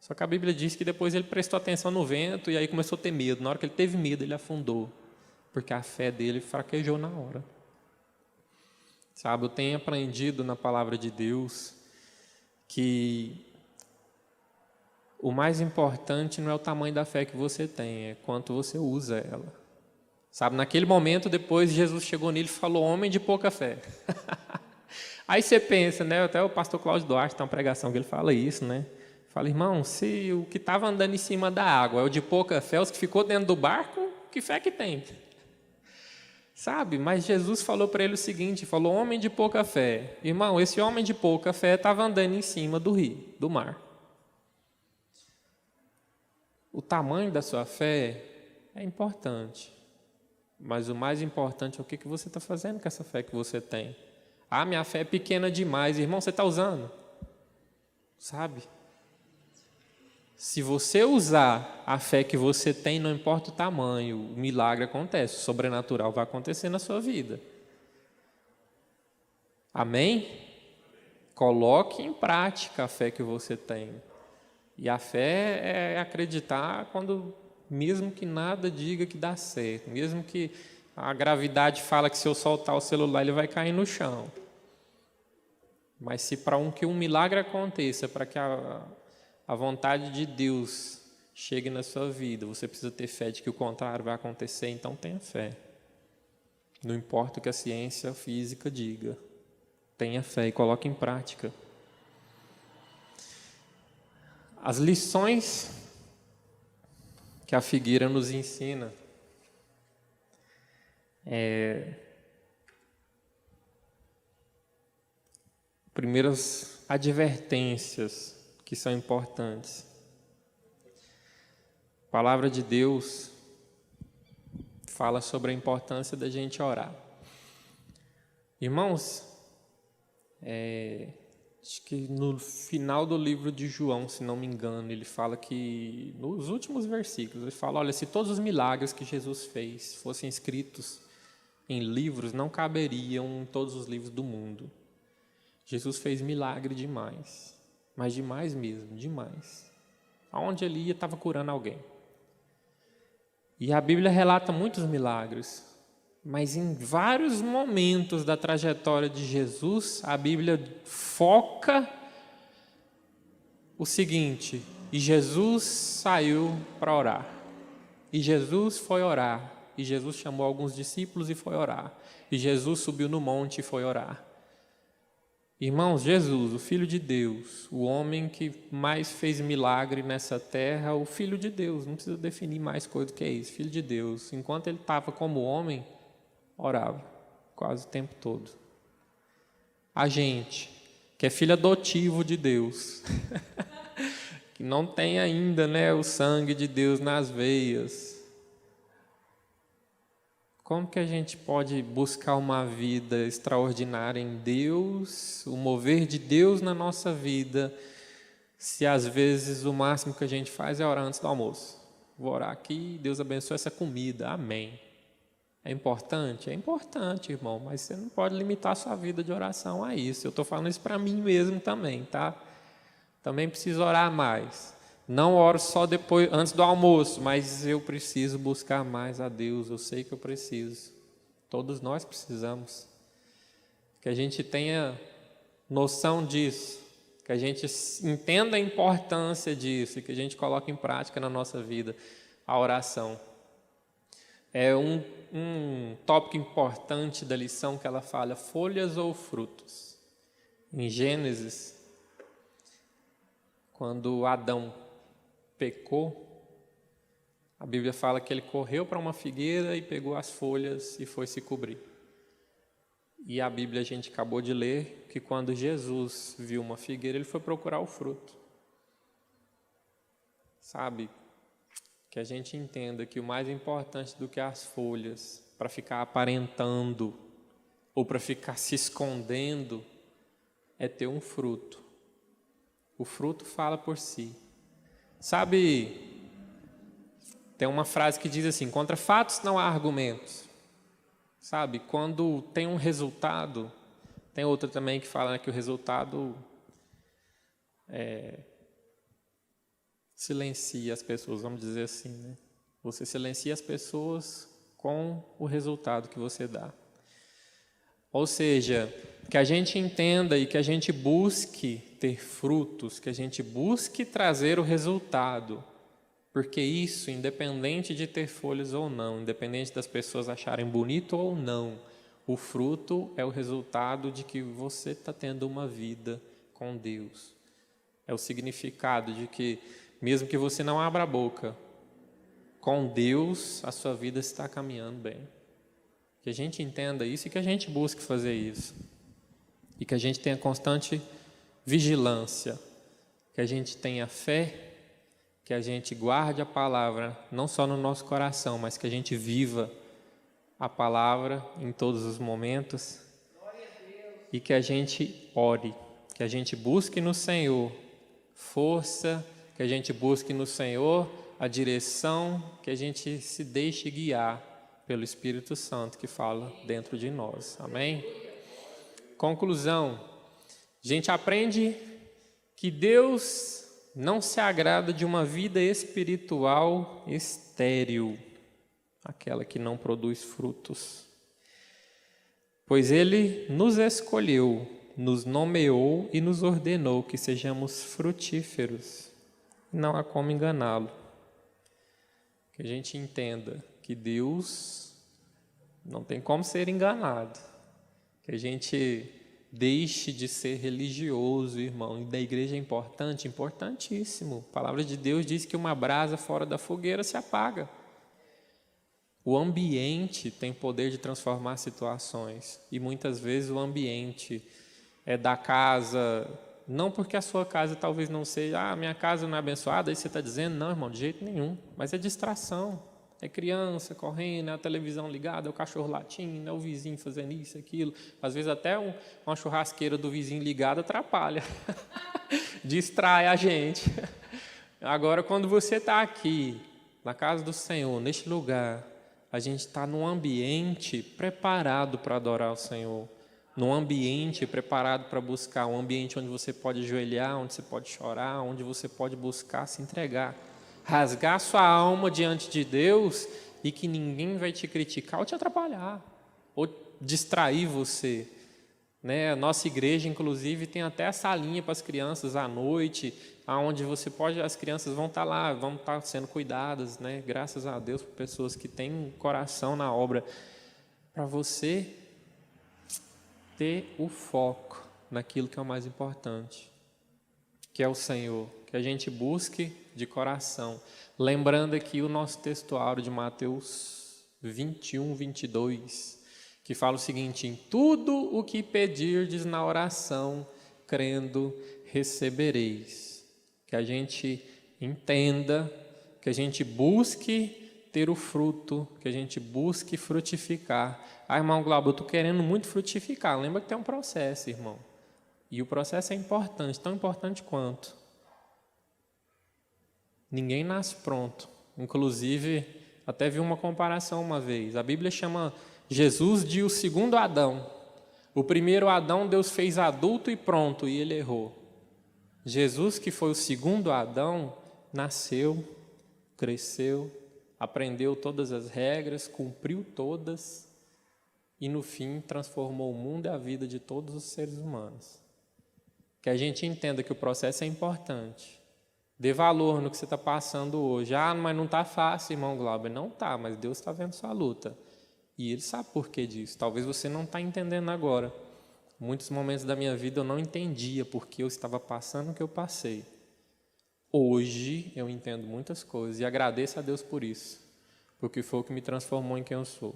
Só que a Bíblia diz que depois ele prestou atenção no vento e aí começou a ter medo. Na hora que ele teve medo, ele afundou, porque a fé dele fraquejou na hora. Sabe, eu tenho aprendido na palavra de Deus que o mais importante não é o tamanho da fé que você tem, é quanto você usa ela. Sabe, naquele momento, depois, Jesus chegou nele e falou, homem de pouca fé. Aí você pensa, né? Até o pastor Cláudio Duarte tem uma pregação que ele fala isso, né? Fala, irmão, se o que estava andando em cima da água é o de pouca fé, os que ficou dentro do barco, que fé que tem? Sabe, mas Jesus falou para ele o seguinte, falou, homem de pouca fé. Irmão, esse homem de pouca fé estava andando em cima do rio, do mar. O tamanho da sua fé é importante. Mas o mais importante é o que você está fazendo com essa fé que você tem. Minha fé é pequena demais. Irmão, você está usando? Sabe? Se você usar a fé que você tem, não importa o tamanho, o milagre acontece, o sobrenatural vai acontecer na sua vida. Amém? Coloque em prática a fé que você tem. E a fé é acreditar quando mesmo que nada diga que dá certo, mesmo que a gravidade fala que se eu soltar o celular ele vai cair no chão. Mas se para que um milagre aconteça, para que a vontade de Deus chegue na sua vida, você precisa ter fé de que o contrário vai acontecer, então tenha fé. Não importa o que a ciência física diga, tenha fé e coloque em prática. As lições que a figueira nos ensina primeiras advertências que são importantes. A palavra de Deus fala sobre a importância da gente orar. Irmãos, acho que no final do livro de João, se não me engano, ele fala que, nos últimos versículos, ele fala, olha, se todos os milagres que Jesus fez fossem escritos em livros, não caberiam em todos os livros do mundo. Jesus fez milagre demais, mas demais mesmo, demais. Aonde ele ia, estava curando alguém. E a Bíblia relata muitos milagres, mas em vários momentos da trajetória de Jesus, a Bíblia foca o seguinte: e Jesus saiu para orar, e Jesus foi orar, e Jesus chamou alguns discípulos e foi orar, e Jesus subiu no monte e foi orar. Irmãos, Jesus, o Filho de Deus, o homem que mais fez milagre nessa terra, o Filho de Deus, não precisa definir mais coisa do que isso, Filho de Deus, enquanto ele estava como homem, orava quase o tempo todo. A gente, que é filho adotivo de Deus, que não tem ainda, o sangue de Deus nas veias, como que a gente pode buscar uma vida extraordinária em Deus, o mover de Deus na nossa vida, se às vezes o máximo que a gente faz é orar antes do almoço? Vou orar aqui, Deus abençoe essa comida, amém. É importante? É importante, irmão, mas você não pode limitar a sua vida de oração a isso. Eu estou falando isso para mim mesmo também, tá? Também preciso orar mais. Não oro só depois, antes do almoço, mas eu preciso buscar mais a Deus, eu sei que eu preciso. Todos nós precisamos. Que a gente tenha noção disso, que a gente entenda a importância disso e que a gente coloque em prática na nossa vida a oração. É um tópico importante da lição que ela fala, folhas ou frutos. Em Gênesis, quando Adão pecou, a Bíblia fala que ele correu para uma figueira e pegou as folhas e foi se cobrir. E a Bíblia, a gente acabou de ler, que quando Jesus viu uma figueira, ele foi procurar o fruto. Sabe, que a gente entenda que o mais importante do que as folhas, para ficar aparentando ou para ficar se escondendo, é ter um fruto. O fruto fala por si. Sabe, tem uma frase que diz assim, contra fatos não há argumentos. Sabe, quando tem um resultado, tem outra também que fala que o resultado silencia as pessoas, vamos dizer assim, né? Você silencia as pessoas com o resultado que você dá. Ou seja, que a gente entenda e que a gente busque ter frutos, que a gente busque trazer o resultado, porque isso, independente de ter folhas ou não, independente das pessoas acharem bonito ou não, o fruto é o resultado de que você está tendo uma vida com Deus. É o significado de que, mesmo que você não abra a boca, com Deus a sua vida está caminhando bem. Que a gente entenda isso e que a gente busque fazer isso. E que a gente tenha constante vigilância. Que a gente tenha fé, que a gente guarde a palavra, não só no nosso coração, mas que a gente viva a palavra em todos os momentos. E que a gente ore, que a gente busque no Senhor força, que a gente busque no Senhor a direção, que a gente se deixe guiar pelo Espírito Santo que fala dentro de nós. Amém? Conclusão. A gente aprende que Deus não se agrada de uma vida espiritual estéril, aquela que não produz frutos. Pois Ele nos escolheu, nos nomeou e nos ordenou que sejamos frutíferos. Não há como enganá-lo. Que a gente entenda que Deus não tem como ser enganado. Que a gente deixe de ser religioso, irmão. E da igreja é importante? Importantíssimo. A palavra de Deus diz que uma brasa fora da fogueira se apaga. O ambiente tem poder de transformar situações. E muitas vezes o ambiente é da casa, não porque a sua casa talvez não seja, a minha casa não é abençoada, aí você está dizendo, não, irmão, de jeito nenhum. Mas é distração. É criança correndo, é a televisão ligada, é o cachorro latindo, é o vizinho fazendo isso, aquilo. Às vezes até uma churrasqueira do vizinho ligada atrapalha. Distrai a gente. Agora, quando você está aqui, na casa do Senhor, neste lugar, a gente está num ambiente preparado para adorar o Senhor. Num ambiente preparado para buscar, um ambiente onde você pode ajoelhar, onde você pode chorar, onde você pode buscar se entregar. Rasgar sua alma diante de Deus e que ninguém vai te criticar ou te atrapalhar, ou distrair você. Né? A nossa igreja, inclusive, tem até a salinha para as crianças à noite, onde você pode, as crianças vão estar lá, vão estar sendo cuidadas, né? Graças a Deus, por pessoas que têm coração na obra, para você ter o foco naquilo que é o mais importante, que é o Senhor, que a gente busque de coração. Lembrando aqui o nosso textuário de Mateus 21, 22, que fala o seguinte: em tudo o que pedirdes na oração, crendo, recebereis. Que a gente entenda, que a gente busque ter o fruto, que a gente busque frutificar. Irmão Glauber, eu estou querendo muito frutificar. Lembra que tem um processo, irmão. E o processo é importante, tão importante quanto. Ninguém nasce pronto. Inclusive, até vi uma comparação uma vez. A Bíblia chama Jesus de o segundo Adão. O primeiro Adão Deus fez adulto e pronto, e ele errou. Jesus, que foi o segundo Adão, nasceu, cresceu, aprendeu todas as regras, cumpriu todas e, no fim, transformou o mundo e a vida de todos os seres humanos. Que a gente entenda que o processo é importante. Dê valor no que você está passando hoje. Mas não está fácil, irmão Glauber. Não está, mas Deus está vendo sua luta. E Ele sabe por que disso. Talvez você não está entendendo agora. Muitos momentos da minha vida eu não entendia porque eu estava passando o que eu passei. Hoje eu entendo muitas coisas e agradeço a Deus por isso, porque foi o que me transformou em quem eu sou.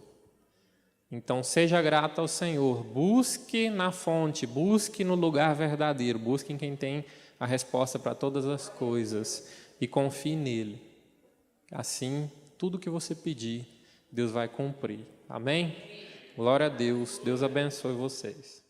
Então seja grato ao Senhor, busque na fonte, busque no lugar verdadeiro, busque em quem tem a resposta para todas as coisas e confie nele. Assim, tudo que você pedir, Deus vai cumprir. Amém? Glória a Deus. Deus abençoe vocês.